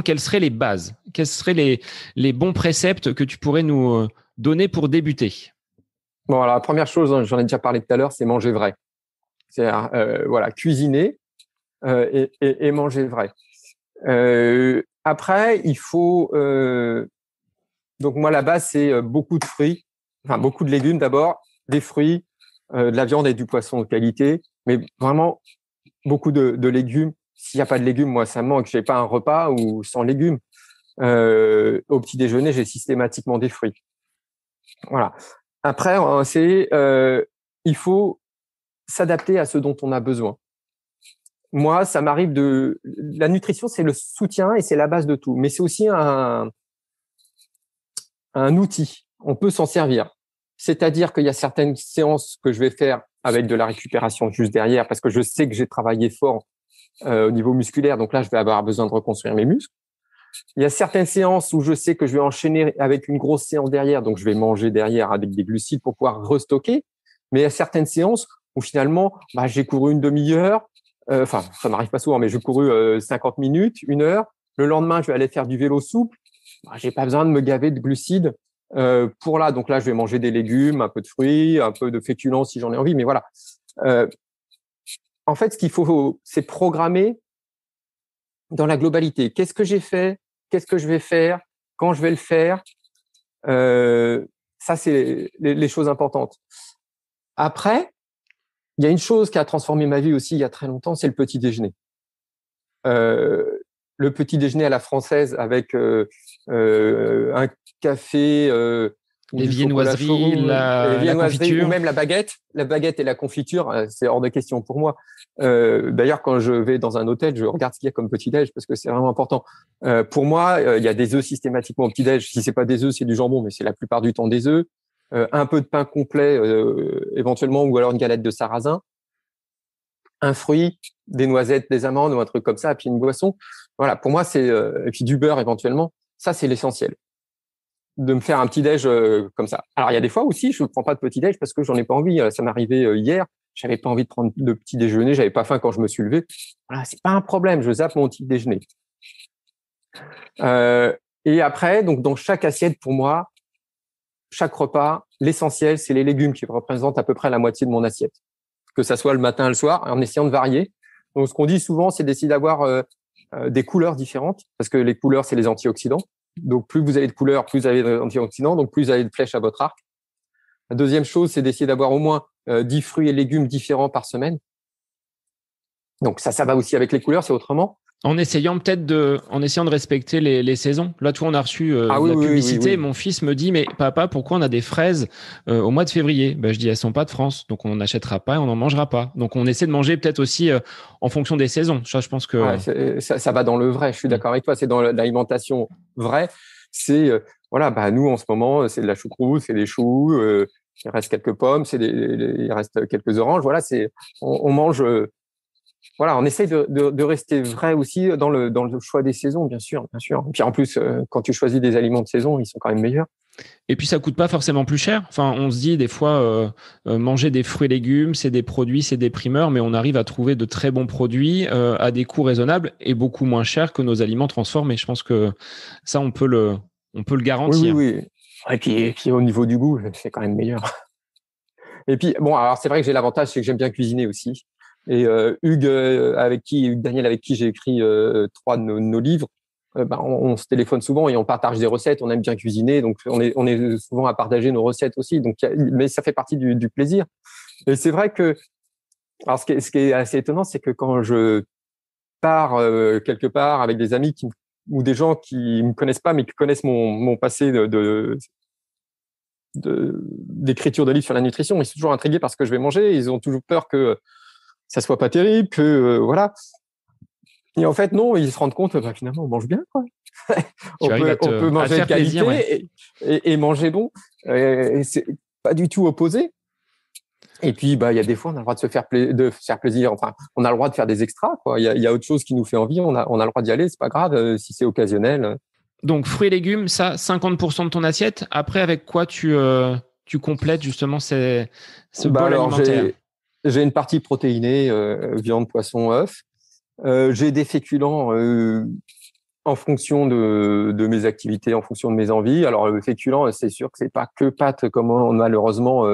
quelles seraient les bases? Quels seraient les bons préceptes que tu pourrais nous donner pour débuter? Bon, alors la première chose, j'en ai déjà parlé tout à l'heure, c'est manger vrai. C'est cuisiner et manger vrai. Après, il faut donc moi la base c'est beaucoup de fruits, enfin beaucoup de légumes d'abord, des fruits, de la viande et du poisson de qualité, mais vraiment beaucoup de légumes. S'il n'y a pas de légumes, moi ça me manque. J'ai pas un repas ou sans légumes. Au petit déjeuner, j'ai systématiquement des fruits. Voilà. Après, il faut s'adapter à ce dont on a besoin. Moi, ça m'arrive la nutrition, c'est le soutien et c'est la base de tout, mais c'est aussi un outil. On peut s'en servir. C'est-à-dire qu'il y a certaines séances que je vais faire avec de la récupération juste derrière parce que je sais que j'ai travaillé fort au niveau musculaire, donc là, je vais avoir besoin de reconstruire mes muscles. Il y a certaines séances où je sais que je vais enchaîner avec une grosse séance derrière, donc je vais manger derrière avec des glucides pour pouvoir restocker. Mais il y a certaines séances où finalement, j'ai couru une demi-heure, enfin, ça m'arrive pas souvent, mais j'ai couru 50 minutes, 1 heure. Le lendemain, je vais aller faire du vélo souple. J'ai pas besoin de me gaver de glucides pour là. Donc là, je vais manger des légumes, un peu de fruits, un peu de féculents si j'en ai envie. Mais voilà. En fait, ce qu'il faut, c'est programmer dans la globalité. Qu'est-ce que j'ai fait? Qu'est-ce que je vais faire? Quand je vais le faire? Ça, c'est les choses importantes. Après, il y a une chose qui a transformé ma vie aussi il y a très longtemps, c'est le petit déjeuner. Le petit déjeuner à la française avec un café, les viennoiseries, la confiture, ou même la baguette et la confiture, c'est hors de question pour moi. D'ailleurs, quand je vais dans un hôtel, je regarde ce qu'il y a comme petit déj parce que c'est vraiment important. Pour moi, il y a des œufs systématiquement au petit déj. Si c'est pas des œufs, c'est du jambon, mais c'est la plupart du temps des œufs. Un peu de pain complet éventuellement, ou alors une galette de sarrasin, un fruit, des noisettes, des amandes ou un truc comme ça, et puis une boisson. Voilà, pour moi, et puis du beurre éventuellement. Ça, c'est l'essentiel. De me faire un petit déj comme ça. Alors, il y a des fois aussi, je ne prends pas de petit déj parce que j'en ai pas envie. Ça m'est arrivé hier. J'avais pas envie de prendre de petit déjeuner. J'avais pas faim quand je me suis levé. Voilà, c'est pas un problème. Je zappe mon petit déjeuner. Et après, donc dans chaque assiette, pour moi, chaque repas, l'essentiel, c'est les légumes qui représentent à peu près la moitié de mon assiette. Que ça soit le matin, le soir, en essayant de varier. Donc, ce qu'on dit souvent, c'est d'essayer d'avoir des couleurs différentes, parce que les couleurs, c'est les antioxydants. Donc, plus vous avez de couleurs, plus vous avez d'antioxydants, donc plus vous avez de flèches à votre arc. La deuxième chose, c'est d'essayer d'avoir au moins 10 fruits et légumes différents par semaine. Donc, ça va aussi avec les couleurs, c'est autrement. En essayant de respecter les saisons. Là, on a reçu la publicité. Oui. Mon fils me dit, mais papa, pourquoi on a des fraises au mois de février? Je dis, elles sont pas de France, donc on n'en achètera pas et on n'en mangera pas. Donc on essaie de manger peut-être aussi en fonction des saisons. Ça, je pense que ça va dans le vrai. Je suis d'accord avec toi. C'est dans l'alimentation vraie. C'est nous en ce moment, c'est de la choucroute, c'est des choux. Il reste quelques pommes, il reste quelques oranges. Voilà, on mange. On essaie de rester vrai aussi dans le choix des saisons, bien sûr. Et puis en plus, quand tu choisis des aliments de saison, ils sont quand même meilleurs. Et puis ça coûte pas forcément plus cher. Enfin, on se dit des fois manger des fruits et légumes, c'est des produits, c'est des primeurs, mais on arrive à trouver de très bons produits à des coûts raisonnables et beaucoup moins chers que nos aliments transformés. Je pense que ça, on peut le garantir. Oui. Et puis au niveau du goût, c'est quand même meilleur. Et puis alors c'est vrai que j'ai l'avantage, c'est que j'aime bien cuisiner aussi. Et Hugues Daniel, avec qui j'ai écrit 3 de nos livres, on se téléphone souvent et on partage des recettes. On aime bien cuisiner, donc on est souvent à partager nos recettes aussi. Donc, mais ça fait partie du plaisir. Et c'est vrai que, alors ce qui est assez étonnant, c'est que quand je pars quelque part avec des amis ou des gens qui me connaissent pas, mais qui connaissent mon passé d'écriture de livres sur la nutrition, ils sont toujours intrigués par ce que je vais manger. Ils ont toujours peur que ça soit pas terrible, que voilà. Et en fait, non, ils se rendent compte, finalement, on mange bien, quoi. on peut manger de qualité plaisir, et manger bon. Et c'est pas du tout opposé. Et puis, il y a des fois, on a le droit de se faire plaisir. Enfin, on a le droit de faire des extras, quoi. Il y a autre chose qui nous fait envie. On a le droit d'y aller. C'est pas grave si c'est occasionnel. Donc, fruits et légumes, ça, 50% de ton assiette. Après, avec quoi tu complètes justement ce bol alimentaire? J'ai une partie protéinée, viande, poisson, œuf. J'ai des féculents en fonction de mes activités, en fonction de mes envies. Alors, le féculent, c'est sûr que c'est pas que pâtes, comme malheureusement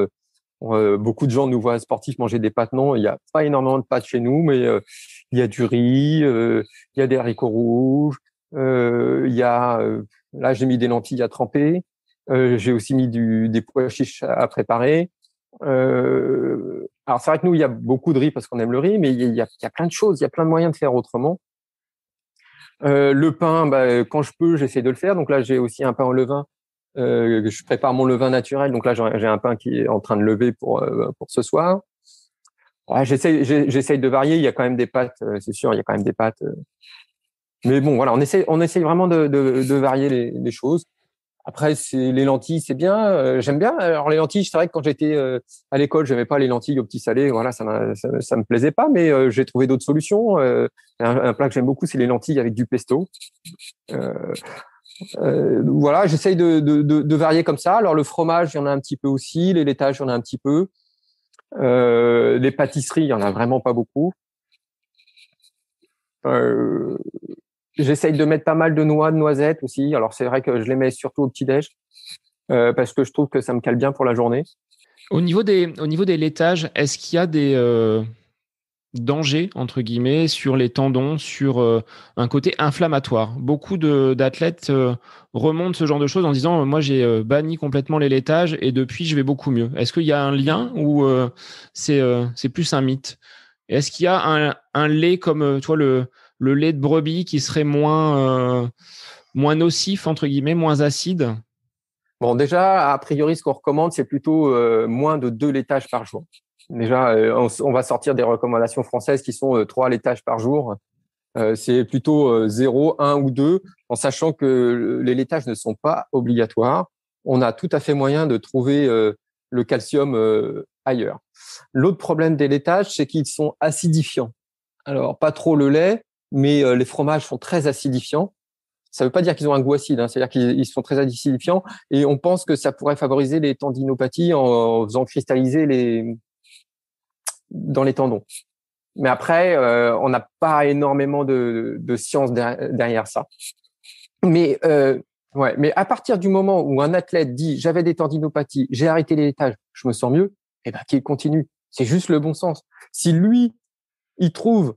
beaucoup de gens nous voient sportifs manger des pâtes. Non, il y a pas énormément de pâtes chez nous, mais il y a du riz, il y a des haricots rouges, Là, j'ai mis des lentilles à tremper. J'ai aussi mis des pois chiches à préparer. Alors c'est vrai que nous, il y a beaucoup de riz parce qu'on aime le riz, mais il y a plein de choses, il y a plein de moyens de faire autrement. Le pain, quand je peux, j'essaie de le faire. Donc là, j'ai aussi un pain au levain. Je prépare mon levain naturel. Donc là, j'ai un pain qui est en train de lever pour ce soir. Ouais, j'essaye de varier. Il y a quand même des pâtes, c'est sûr. Il y a quand même des pâtes. Mais bon, voilà, on essaye vraiment de varier les choses. Après, les lentilles, c'est bien. J'aime bien. Alors les lentilles, c'est vrai que quand j'étais à l'école, j'aimais pas les lentilles au petit salé. Voilà, ça me plaisait pas. Mais j'ai trouvé d'autres solutions. Un plat que j'aime beaucoup, c'est les lentilles avec du pesto. Voilà, j'essaye de varier comme ça. Alors le fromage, il y en a un petit peu aussi. Les laitages, il y en a un petit peu. Les pâtisseries, il y en a vraiment pas beaucoup. J'essaye de mettre pas mal de noix, de noisettes aussi. Alors c'est vrai que je les mets surtout au petit-déj parce que je trouve que ça me cale bien pour la journée. Au niveau des laitages, est-ce qu'il y a des dangers, entre guillemets, sur les tendons, sur un côté inflammatoire? Beaucoup d'athlètes remontent ce genre de choses en disant moi, j'ai banni complètement les laitages et depuis, je vais beaucoup mieux. Est-ce qu'il y a un lien ou c'est plus un mythe? Et est-ce qu'il y a un lait comme le lait de brebis qui serait moins nocif, entre guillemets, moins acide? Bon, déjà, a priori, ce qu'on recommande, c'est plutôt moins de 2 laitages par jour. Déjà, on va sortir des recommandations françaises qui sont 3 laitages par jour. C'est plutôt 0, 1 ou 2, en sachant que les laitages ne sont pas obligatoires. On a tout à fait moyen de trouver le calcium ailleurs. L'autre problème des laitages, c'est qu'ils sont acidifiants. Alors, pas trop le lait, mais les fromages sont très acidifiants. Ça ne veut pas dire qu'ils ont un goût acide, hein, c'est-à-dire qu'ils sont très acidifiants et on pense que ça pourrait favoriser les tendinopathies en faisant cristalliser dans les tendons. Mais après, on n'a pas énormément de science derrière ça. Mais mais à partir du moment où un athlète dit j'avais des tendinopathies, j'ai arrêté les laitages, je me sens mieux, eh ben qu'il continue. C'est juste le bon sens. Si lui, il trouve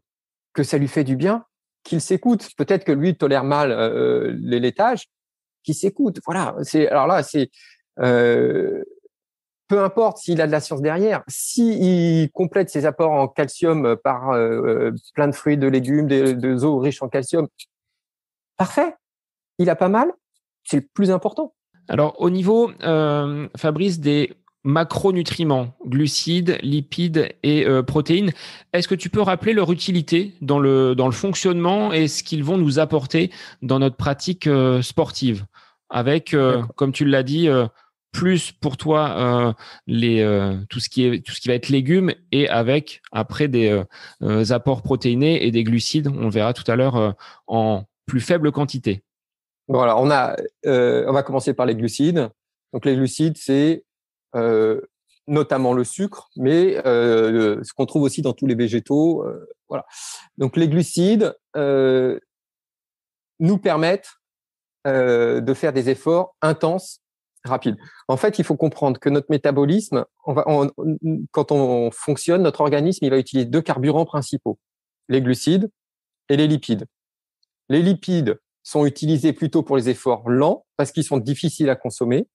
que ça lui fait du bien, qu'il s'écoute. Peut-être que lui tolère mal les laitages, qu'il s'écoute. Voilà. Peu importe s'il a de la science derrière, s'il complète ses apports en calcium par plein de fruits, de légumes, de eaux riches en calcium, parfait. Il a pas mal, c'est le plus important. Alors, au niveau, Fabrice, des macronutriments, glucides, lipides et protéines, est-ce que tu peux rappeler leur utilité dans le fonctionnement et ce qu'ils vont nous apporter dans notre pratique sportive? Avec, comme tu l'as dit, plus pour toi tout ce qui va être légumes et avec après des apports protéinés et des glucides, on le verra tout à l'heure, en plus faible quantité. Bon, alors on va commencer par les glucides. Donc les glucides, c'est notamment le sucre, mais ce qu'on trouve aussi dans tous les végétaux. Voilà. Donc les glucides nous permettent de faire des efforts intenses, rapides. En fait, il faut comprendre que notre métabolisme, quand on fonctionne, notre organisme, il va utiliser 2 carburants principaux, les glucides et les lipides. Les lipides sont utilisés plutôt pour les efforts lents parce qu'ils sont difficiles à consommer.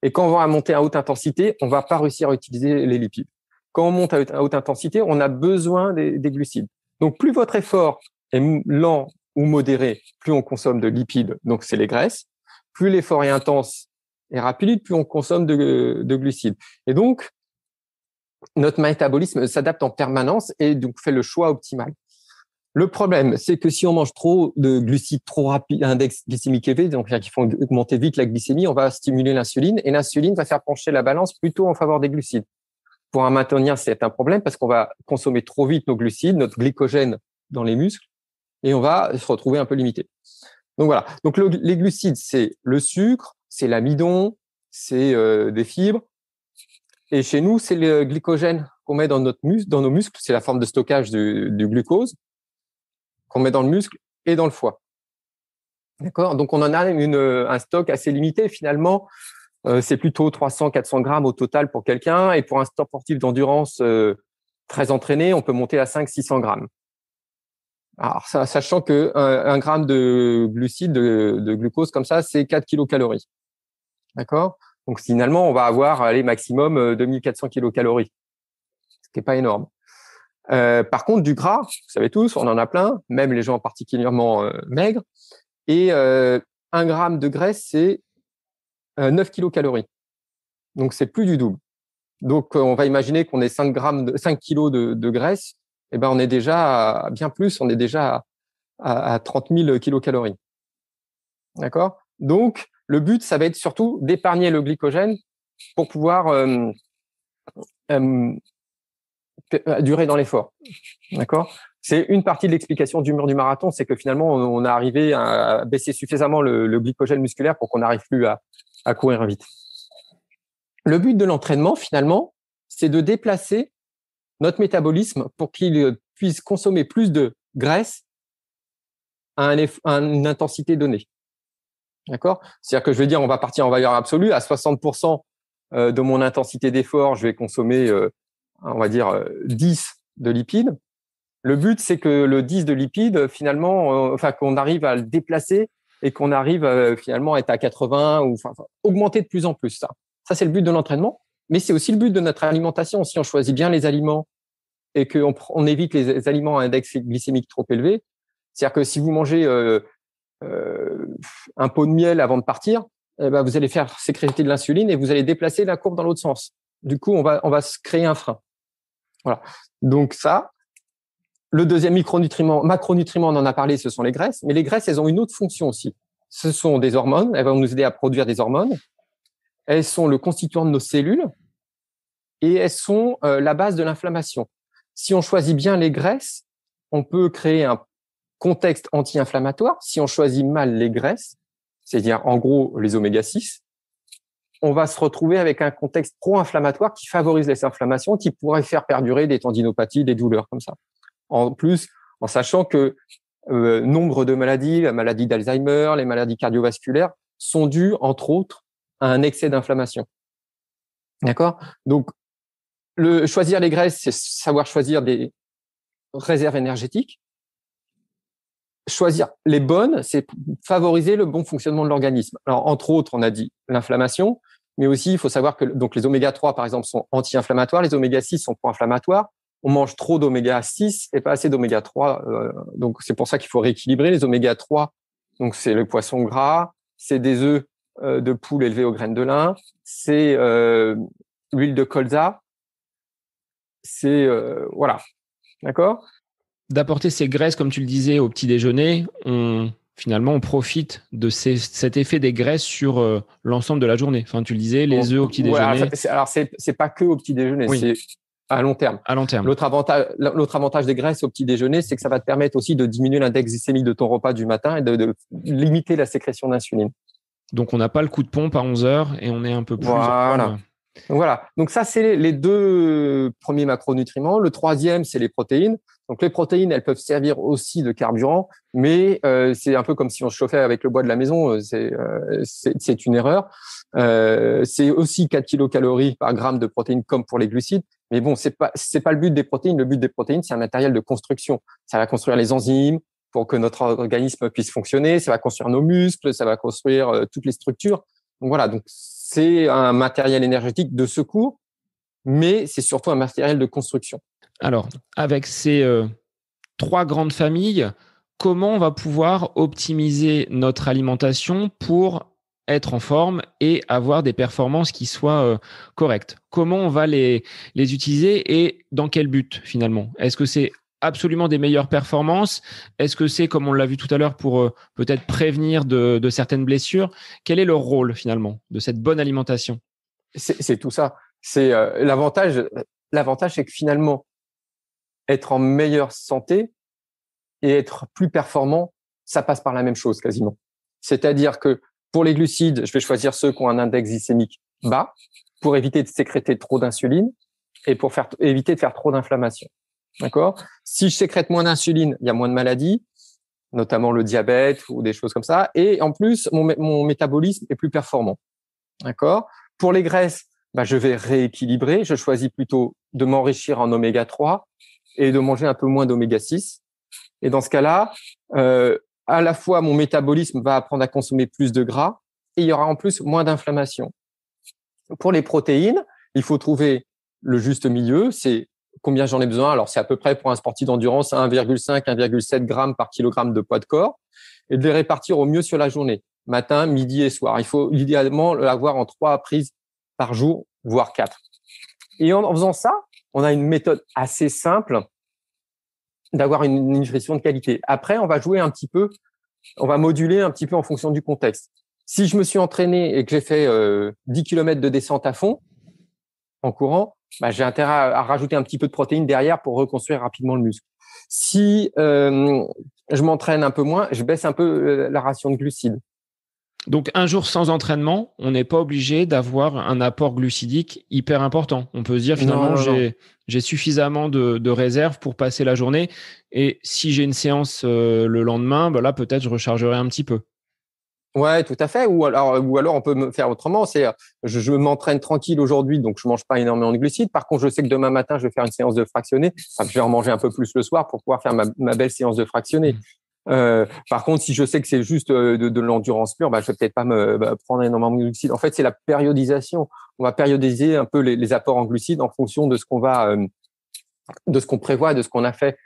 Et quand on va monter à haute intensité, on va pas réussir à utiliser les lipides. Quand on monte à haute intensité, on a besoin des glucides. Donc, plus votre effort est lent ou modéré, plus on consomme de lipides, donc c'est les graisses. Plus l'effort est intense et rapide, plus on consomme de glucides. Et donc, notre métabolisme s'adapte en permanence et donc fait le choix optimal. Le problème, c'est que si on mange trop de glucides trop rapide, index glycémique élevé, donc qui font augmenter vite la glycémie, on va stimuler l'insuline et l'insuline va faire pencher la balance plutôt en faveur des glucides. Pour un maintenir, c'est un problème parce qu'on va consommer trop vite nos glucides, notre glycogène dans les muscles, et on va se retrouver un peu limité. Donc voilà. Donc les glucides, c'est le sucre, c'est l'amidon, c'est des fibres. Et chez nous, c'est le glycogène qu'on met dans nos muscles. C'est la forme de stockage du glucose qu'on met dans le muscle et dans le foie. D'accord? Donc, on en a un stock assez limité. Finalement, c'est plutôt 300-400 grammes au total pour quelqu'un. Et pour un sportif d'endurance très entraîné, on peut monter à 500-600 grammes. Alors, ça, sachant que un gramme de glucides, de glucose comme ça, c'est 4 kilocalories. D'accord? Donc, finalement, on va avoir, allez, maximum 2400 kilocalories, ce qui est pas énorme. Par contre, du gras, vous savez tous, on en a plein, même les gens particulièrement maigres. Et 1 gramme de graisse, c'est 9 kilocalories. Donc, c'est plus du double. Donc, on va imaginer qu'on ait 5 kilos de graisse. Eh ben, on est déjà bien plus. On est déjà à 30 000 kilocalories. D'accord? Donc, le but, ça va être surtout d'épargner le glycogène pour pouvoir durer dans l'effort. D'accord? C'est une partie de l'explication du mur du marathon, c'est que finalement, on a arrivé à baisser suffisamment le glycogène musculaire pour qu'on n'arrive plus à courir vite. Le but de l'entraînement, finalement, c'est de déplacer notre métabolisme pour qu'il puisse consommer plus de graisse à une intensité donnée. D'accord? C'est-à-dire que je vais dire, on va partir en valeur absolue. À 60% de mon intensité d'effort, je vais consommer, on va dire, 10 de lipides. Le but, c'est que le 10 de lipides, finalement, qu'on arrive à le déplacer et qu'on arrive finalement à être à 80 ou augmenter de plus en plus ça. Ça, c'est le but de l'entraînement, mais c'est aussi le but de notre alimentation. Si on choisit bien les aliments et qu'on évite les aliments à index glycémique trop élevé, c'est-à-dire que si vous mangez un pot de miel avant de partir, eh ben, vous allez faire sécréter de l'insuline et vous allez déplacer la courbe dans l'autre sens. Du coup, on va se créer un frein. Voilà. Donc ça, le deuxième macronutriment, on en a parlé, ce sont les graisses. Mais les graisses, elles ont une autre fonction aussi. Ce sont des hormones. Elles vont nous aider à produire des hormones. Elles sont le constituant de nos cellules et elles sont la base de l'inflammation. Si on choisit bien les graisses, on peut créer un contexte anti-inflammatoire. Si on choisit mal les graisses, c'est-à-dire en gros les oméga-6, on va se retrouver avec un contexte pro-inflammatoire qui favorise les inflammations, qui pourrait faire perdurer des tendinopathies, des douleurs comme ça. En plus, en sachant que nombre de maladies, la maladie d'Alzheimer, les maladies cardiovasculaires, sont dues, entre autres, à un excès d'inflammation. D'accord? Donc, choisir les graisses, c'est savoir choisir des réserves énergétiques. Choisir les bonnes, c'est favoriser le bon fonctionnement de l'organisme. Alors, entre autres, on a dit l'inflammation, mais aussi, il faut savoir que donc les oméga-3, par exemple, sont anti-inflammatoires, les oméga-6 sont pro-inflammatoires. On mange trop d'oméga-6 et pas assez d'oméga-3. Donc, c'est pour ça qu'il faut rééquilibrer. Les oméga-3, donc c'est le poisson gras, c'est des œufs de poule élevés aux graines de lin, c'est l'huile de colza, c'est voilà, d'accord? D'apporter ces graisses, comme tu le disais, au petit déjeuner, finalement, on profite de cet effet des graisses sur l'ensemble de la journée. Enfin, tu le disais, les œufs au petit déjeuner. Ouais, alors, c'est pas que au petit déjeuner, oui. C'est à long terme. À long terme. L'autre avantage des graisses au petit déjeuner, c'est que ça va te permettre aussi de diminuer l'index glycémique de ton repas du matin et de limiter la sécrétion d'insuline. Donc, on n'a pas le coup de pompe à 11 heures et on est un peu plus... Voilà. Donc ça, c'est les deux premiers macronutriments. Le troisième, c'est les protéines. Donc les protéines, elles peuvent servir aussi de carburant, mais c'est un peu comme si on se chauffait avec le bois de la maison. C'est une erreur. C'est aussi 4 kilocalories par gramme de protéines comme pour les glucides. Mais bon, c'est pas le but des protéines. Le but des protéines, c'est un matériel de construction. Ça va construire les enzymes pour que notre organisme puisse fonctionner. Ça va construire nos muscles. Ça va construire toutes les structures. Donc voilà. Donc c'est un matériel énergétique de secours, mais c'est surtout un matériel de construction. Alors, avec ces 3 grandes familles, comment on va pouvoir optimiser notre alimentation pour être en forme et avoir des performances qui soient correctes? Comment on va les utiliser et dans quel but finalement? Est-ce que c'est absolument des meilleures performances? Est-ce que c'est, comme on l'a vu tout à l'heure, pour peut-être prévenir de certaines blessures? Quel est le rôle finalement de cette bonne alimentation? C'est tout ça. C'est l'avantage, c'est que finalement, être en meilleure santé et être plus performant, ça passe par la même chose quasiment. C'est-à-dire que pour les glucides, je vais choisir ceux qui ont un index glycémique bas pour éviter de sécréter trop d'insuline et pour éviter de faire trop d'inflammation. D'accord? Si je sécrète moins d'insuline, il y a moins de maladies, notamment le diabète ou des choses comme ça. Et en plus, mon métabolisme est plus performant. D'accord? Pour les graisses, je vais rééquilibrer. Je choisis plutôt de m'enrichir en oméga 3 et de manger un peu moins d'oméga 6 Et dans ce cas-là, à la fois mon métabolisme va apprendre à consommer plus de gras et il y aura en plus moins d'inflammation. Pour les protéines, il faut trouver le juste milieu. C'est combien j'en ai besoin. Alors, c'est à peu près pour un sportif d'endurance 1,5, 1,7 grammes par kilogramme de poids de corps et de les répartir au mieux sur la journée, matin, midi et soir. Il faut idéalement l'avoir en 3 prises par jour, voire 4. Et en faisant ça, on a une méthode assez simple d'avoir une nutrition de qualité. Après, on va jouer un petit peu, on va moduler un petit peu en fonction du contexte. Si je me suis entraîné et que j'ai fait 10 km de descente à fond en courant, j'ai intérêt à rajouter un petit peu de protéines derrière pour reconstruire rapidement le muscle. Si je m'entraîne un peu moins, je baisse un peu la ration de glucides. Donc, un jour sans entraînement, on n'est pas obligé d'avoir un apport glucidique hyper important. On peut se dire finalement, j'ai suffisamment de réserves pour passer la journée. Et si j'ai une séance le lendemain, là, peut-être je rechargerai un petit peu. Ouais, tout à fait. Ou alors on peut me faire autrement. C'est je m'entraîne tranquille aujourd'hui, donc je mange pas énormément de glucides. Par contre, je sais que demain matin, je vais faire une séance de fractionné. Je vais en manger un peu plus le soir pour pouvoir faire ma belle séance de fractionné. Par contre, si je sais que c'est juste de l'endurance pure, je vais peut-être pas me prendre énormément de glucides. En fait, c'est la périodisation. On va périodiser un peu les apports en glucides en fonction de ce qu'on va, de ce qu'on prévoit, de ce qu'on a fait.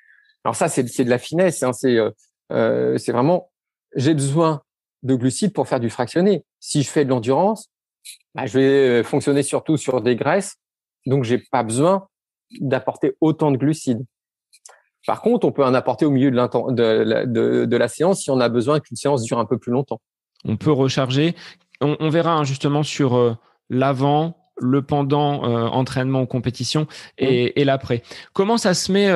Alors ça, c'est de la finesse. Hein. C'est vraiment, j'ai besoin de glucides pour faire du fractionné. Si je fais de l'endurance, je vais fonctionner surtout sur des graisses, donc j'ai pas besoin d'apporter autant de glucides. Par contre, on peut en apporter au milieu de la séance si on a besoin qu'une séance dure un peu plus longtemps. On peut recharger. On verra justement sur l'avant, le pendant entraînement ou compétition et l'après. Comment ça se met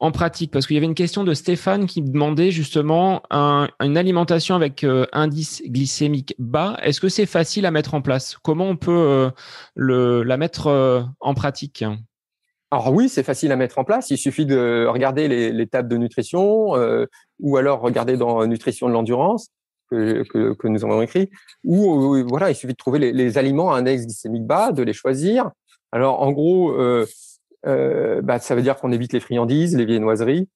en pratique? Parce qu'il y avait une question de Stéphane qui demandait justement une alimentation avec indice glycémique bas. Est-ce que c'est facile à mettre en place? Comment on peut la mettre en pratique? Alors oui, c'est facile à mettre en place. Il suffit de regarder les tables de nutrition ou alors regarder dans Nutrition de l'endurance que nous avons écrit. Ou voilà, il suffit de trouver les aliments à index glycémique bas, de les choisir. Alors en gros, ça veut dire qu'on évite les friandises, les viennoiseries.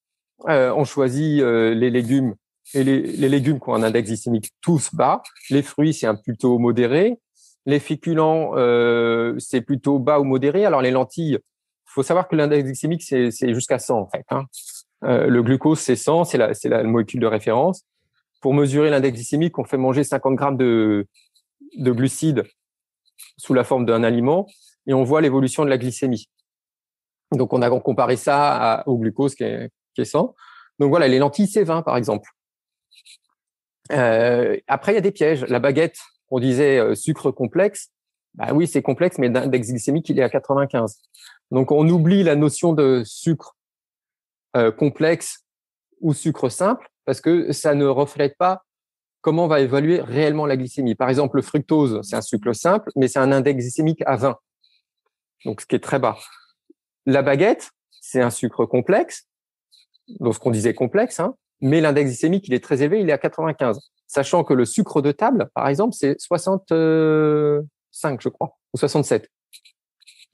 On choisit les légumes et les légumes qui ont un index glycémique tous bas. Les fruits, c'est un plutôt modéré. Les féculents, c'est plutôt bas ou modéré. Alors les lentilles, il faut savoir que l'index glycémique, c'est jusqu'à 100 en fait. Hein. Le glucose, c'est 100, c'est la molécule de référence. Pour mesurer l'index glycémique, on fait manger 50 grammes de glucides sous la forme d'un aliment et on voit l'évolution de la glycémie. Donc, on a comparé ça au glucose qui est 100. Donc, voilà, les lentilles, c'est 20 par exemple. Après, il y a des pièges. La baguette, on disait sucre complexe. Oui, c'est complexe, mais l'index glycémique, il est à 95. Donc, on oublie la notion de sucre complexe ou sucre simple parce que ça ne reflète pas comment va évaluer réellement la glycémie. Par exemple, le fructose, c'est un sucre simple, mais c'est un index glycémique à 20, donc ce qui est très bas. La baguette, c'est un sucre complexe, donc ce qu'on disait complexe, hein, mais l'index glycémique, il est très élevé, il est à 95. Sachant que le sucre de table, par exemple, c'est 65, je crois, ou 67.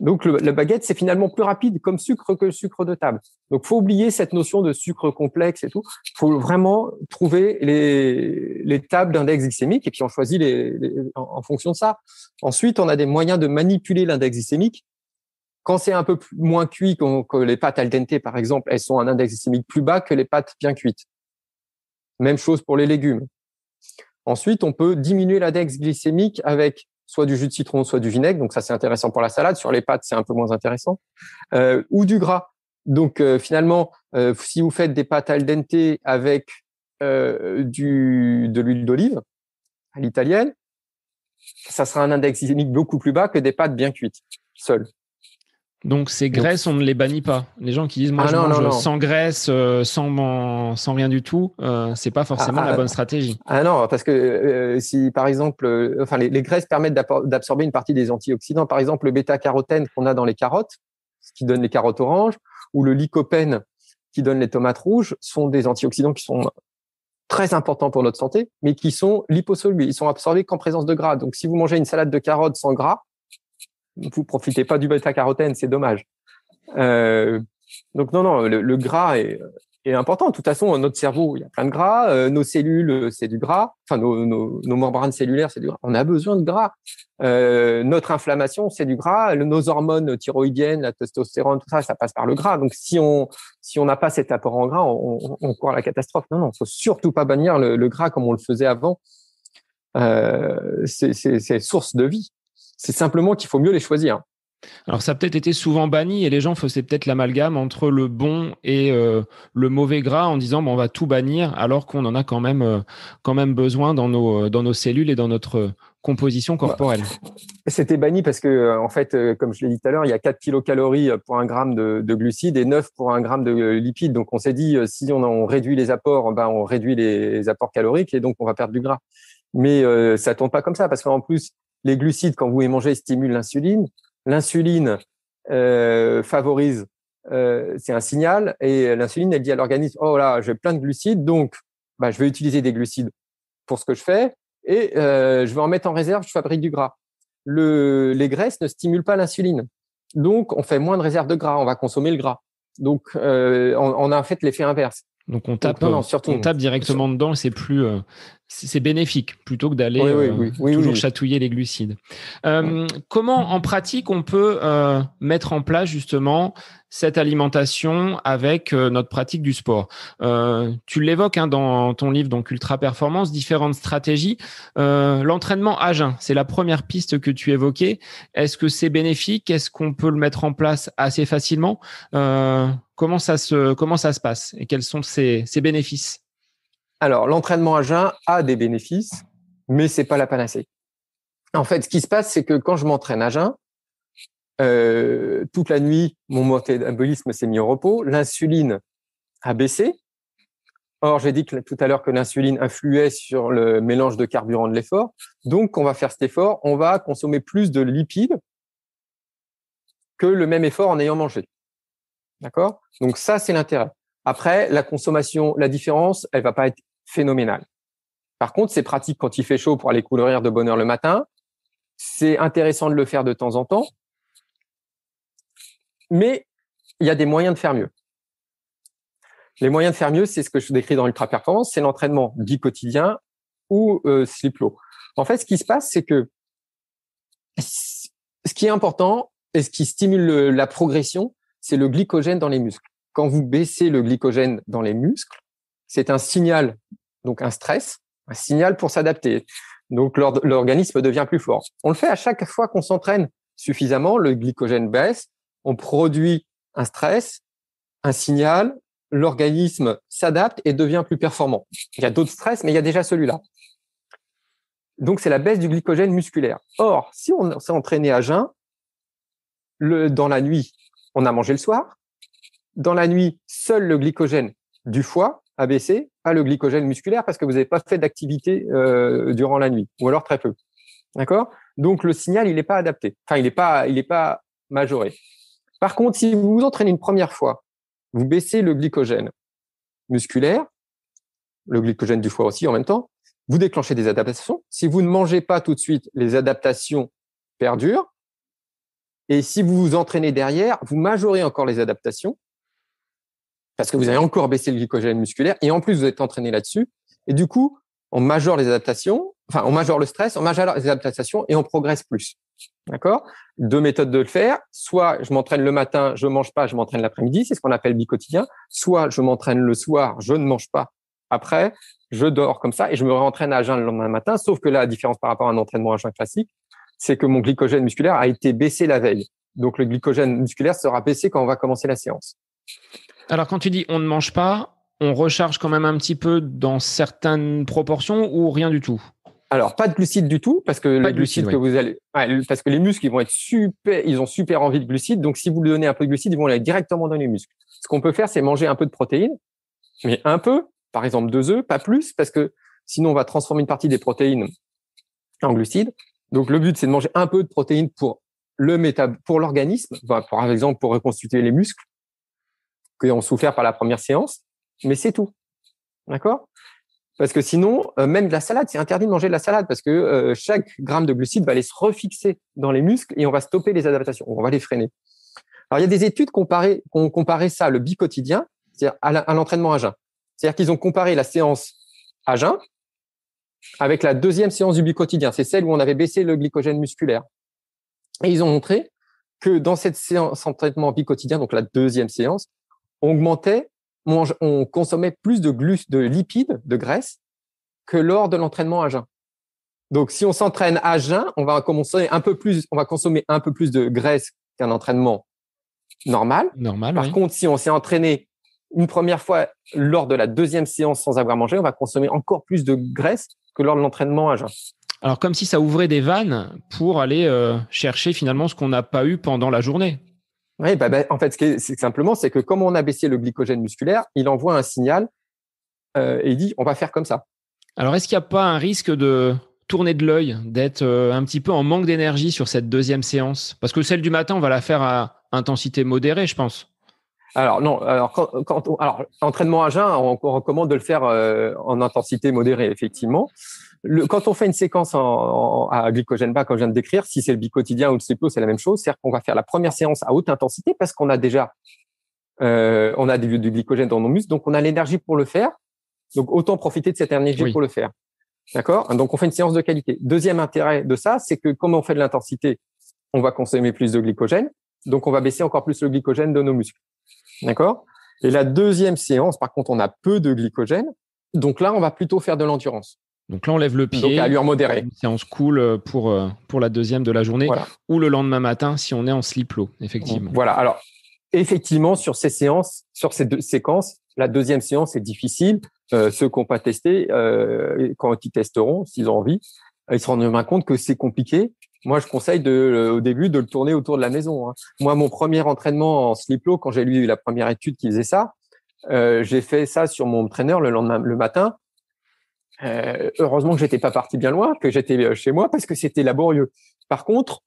Donc, la baguette, c'est finalement plus rapide comme sucre que le sucre de table. Donc, faut oublier cette notion de sucre complexe et tout. Faut vraiment trouver les tables d'index glycémique et puis on choisit en fonction de ça. Ensuite, on a des moyens de manipuler l'index glycémique. Quand c'est un peu moins cuit, que les pâtes al dente, par exemple, elles sont un index glycémique plus bas que les pâtes bien cuites. Même chose pour les légumes. Ensuite, on peut diminuer l'index glycémique avec soit du jus de citron, soit du vinaigre. Donc ça, c'est intéressant pour la salade. Sur les pâtes, c'est un peu moins intéressant. Ou du gras. Donc finalement, si vous faites des pâtes al dente avec de l'huile d'olive à l'italienne, ça sera un index glycémique beaucoup plus bas que des pâtes bien cuites, seules. Donc ces graisses, on ne les bannit pas. Les gens qui disent moi je mange sans graisse, sans rien du tout, c'est pas forcément la bonne stratégie. Non, parce que si par exemple, les graisses permettent d'absorber une partie des antioxydants. Par exemple, le bêta-carotène qu'on a dans les carottes, ce qui donne les carottes oranges, ou le lycopène qui donne les tomates rouges, sont des antioxydants qui sont très importants pour notre santé, mais qui sont liposolubles. Ils sont absorbés qu'en présence de gras. Donc si vous mangez une salade de carottes sans gras, vous profitez pas du bêta-carotène, c'est dommage. Donc non, le gras est est important. De toute façon, notre cerveau, il y a plein de gras. Nos cellules, c'est du gras. Enfin, nos membranes cellulaires, c'est du gras. On a besoin de gras. Notre inflammation, c'est du gras. Nos hormones thyroïdiennes, la testostérone, tout ça, ça passe par le gras. Donc, si on n'a pas cet apport en gras, on court à la catastrophe. Non, faut surtout pas bannir le gras comme on le faisait avant. C'est source de vie. C'est simplement qu'il faut mieux les choisir. Alors, ça a peut-être été souvent banni et les gens faisaient peut-être l'amalgame entre le bon et le mauvais gras en disant on va tout bannir alors qu'on en a quand même besoin dans nos cellules et dans notre composition corporelle. C'était banni parce que, en fait, comme je l'ai dit tout à l'heure, il y a 4 kilocalories pour un gramme de glucides et 9 pour un gramme de lipides. Donc, on s'est dit, si on réduit les apports, on réduit les apports caloriques et donc on va perdre du gras. Mais ça tombe pas comme ça parce qu'en plus, les glucides, quand vous les mangez, stimulent l'insuline. L'insuline favorise, c'est un signal, et l'insuline, elle dit à l'organisme, oh là, j'ai plein de glucides, donc je vais utiliser des glucides pour ce que je fais, et je vais en mettre en réserve, je fabrique du gras. Les graisses ne stimulent pas l'insuline, donc on fait moins de réserve de gras, on va consommer le gras. Donc on a en fait l'effet inverse. Donc on tape directement dedans, c'est bénéfique plutôt que d'aller toujours chatouiller les glucides. Comment en pratique on peut mettre en place justement cette alimentation avec notre pratique du sport? Tu l'évoques dans ton livre, donc Ultra Performance, différentes stratégies. L'entraînement à jeun, c'est la première piste que tu évoquais. Est-ce que c'est bénéfique? Est-ce qu'on peut le mettre en place assez facilement? Comment ça se passe et quels sont ses bénéfices? Alors, l'entraînement à jeun a des bénéfices, mais c'est pas la panacée. En fait, ce qui se passe, c'est que quand je m'entraîne à jeun, toute la nuit, mon métabolisme s'est mis au repos, l'insuline a baissé. Or, j'ai dit tout à l'heure que l'insuline influait sur le mélange de carburant de l'effort. Donc, on va faire cet effort, on va consommer plus de lipides que le même effort en ayant mangé. D'accord? Donc, ça, c'est l'intérêt. Après, la différence, elle va pas être phénoménale. Par contre, c'est pratique quand il fait chaud pour aller courir de bonne heure le matin. C'est intéressant de le faire de temps en temps. Mais il y a des moyens de faire mieux. Les moyens de faire mieux, c'est ce que je décris dans Ultra Performance, c'est l'entraînement dit quotidien ou sleep low. En fait, ce qui se passe, c'est que ce qui est important et ce qui stimule la progression, c'est le glycogène dans les muscles. Quand vous baissez le glycogène dans les muscles, c'est un signal, donc un stress, un signal pour s'adapter. Donc, l'organisme devient plus fort. On le fait à chaque fois qu'on s'entraîne suffisamment, le glycogène baisse, on produit un stress, un signal, l'organisme s'adapte et devient plus performant. Il y a d'autres stress, mais il y a déjà celui-là. Donc, c'est la baisse du glycogène musculaire. Or, si on s'est entraîné à jeun, dans la nuit, on a mangé le soir. Dans la nuit, seul le glycogène du foie a baissé, pas le glycogène musculaire parce que vous n'avez pas fait d'activité durant la nuit, ou alors très peu. D'accord? Donc, le signal, il n'est pas adapté. Enfin, il n'est pas majoré. Par contre, si vous vous entraînez une première fois, vous baissez le glycogène musculaire, le glycogène du foie aussi en même temps, vous déclenchez des adaptations. Si vous ne mangez pas tout de suite, les adaptations perdurent. Et si vous vous entraînez derrière, vous majorez encore les adaptations parce que vous avez encore baissé le glycogène musculaire et en plus, vous êtes entraîné là-dessus. Et du coup, on majore les adaptations, enfin, on majore le stress, on majore les adaptations et on progresse plus. D'accord? 2 méthodes de le faire. Soit je m'entraîne le matin, je mange pas, je m'entraîne l'après-midi. C'est ce qu'on appelle bicotidien. Soit je m'entraîne le soir, je ne mange pas. Après, je dors comme ça et je me réentraîne à jeun le lendemain matin. Sauf que là, la différence par rapport à un entraînement à jeun classique, c'est que mon glycogène musculaire a été baissé la veille. Donc, le glycogène musculaire sera baissé quand on va commencer la séance. Alors, quand tu dis on ne mange pas, on recharge quand même un petit peu dans certaines proportions ou rien du tout? Alors, pas de glucides du tout, parce que les glucides que vous allez, parce que les muscles, ils vont être ils ont super envie de glucides. Donc, si vous lui donnez un peu de glucides, ils vont aller directement dans les muscles. Ce qu'on peut faire, c'est manger un peu de protéines, mais un peu, par exemple 2 œufs, pas plus, parce que sinon, on va transformer une partie des protéines en glucides. Donc, le but, c'est de manger un peu de protéines pour l'organisme, par exemple, pour reconstituer les muscles qui ont souffert par la première séance, mais c'est tout. D'accord? Parce que sinon, même de la salade, c'est interdit de manger de la salade parce que chaque gramme de glucides va aller se refixer dans les muscles et on va stopper les adaptations, on va les freiner. Alors, il y a des études qui ont comparé ça, le bicotidien, c'est-à-dire à l'entraînement à jeun. C'est-à-dire qu'ils ont comparé la séance à jeun avec la deuxième séance du bicotidien. C'est celle où on avait baissé le glycogène musculaire. Et ils ont montré que dans cette séance d'entraînement bicotidien, donc la deuxième séance, on consommait plus de lipides, de graisse, que lors de l'entraînement à jeun. Donc, si on s'entraîne à jeun, on va consommer un peu plus de graisse qu'un entraînement normal. Par oui. contre, si on s'est entraîné une première fois lors de la deuxième séance sans avoir mangé, on va consommer encore plus de graisse que lors de l'entraînement à jeun. Alors, comme si ça ouvrait des vannes pour aller chercher finalement ce qu'on n'a pas eu pendant la journée. Oui, en fait, c'est que comme on a baissé le glycogène musculaire, il envoie un signal et il dit on va faire comme ça. Alors, est-ce qu'il n'y a pas un risque de tourner de l'œil, d'être un petit peu en manque d'énergie sur cette deuxième séance? Parce que celle du matin, on va la faire à intensité modérée, je pense. Alors non, entraînement à jeun, on recommande de le faire en intensité modérée, effectivement. Quand on fait une séquence à glycogène bas, comme je viens de décrire, si c'est le bicotidien ou le cyclo, c'est la même chose. C'est-à-dire qu'on va faire la première séance à haute intensité parce qu'on a déjà du glycogène dans nos muscles, donc on a l'énergie pour le faire. Donc autant profiter de cette énergie pour le faire. D'accord? Donc on fait une séance de qualité. Deuxième intérêt de ça, c'est que comme on fait de l'intensité, on va consommer plus de glycogène, donc on va baisser encore plus le glycogène de nos muscles. D'accord? Et la deuxième séance, par contre, on a peu de glycogène, donc là on va plutôt faire de l'endurance. Donc là, on lève le pied. Donc à allure modérée. Une séance cool pour la deuxième de la journée, ou le lendemain matin si on est en slip low, effectivement. Voilà. Alors, effectivement, sur ces deux séquences, la deuxième séance est difficile. Ceux qui n'ont pas testé, quand ils testeront, s'ils ont envie, ils se rendront bien compte que c'est compliqué. Moi, je conseille au début de le tourner autour de la maison. Moi, mon premier entraînement en slip low, quand j'ai lu la première étude qui faisait ça, j'ai fait ça sur mon trainer le matin. Heureusement que j'étais pas parti bien loin, que j'étais chez moi parce que c'était laborieux. Par contre,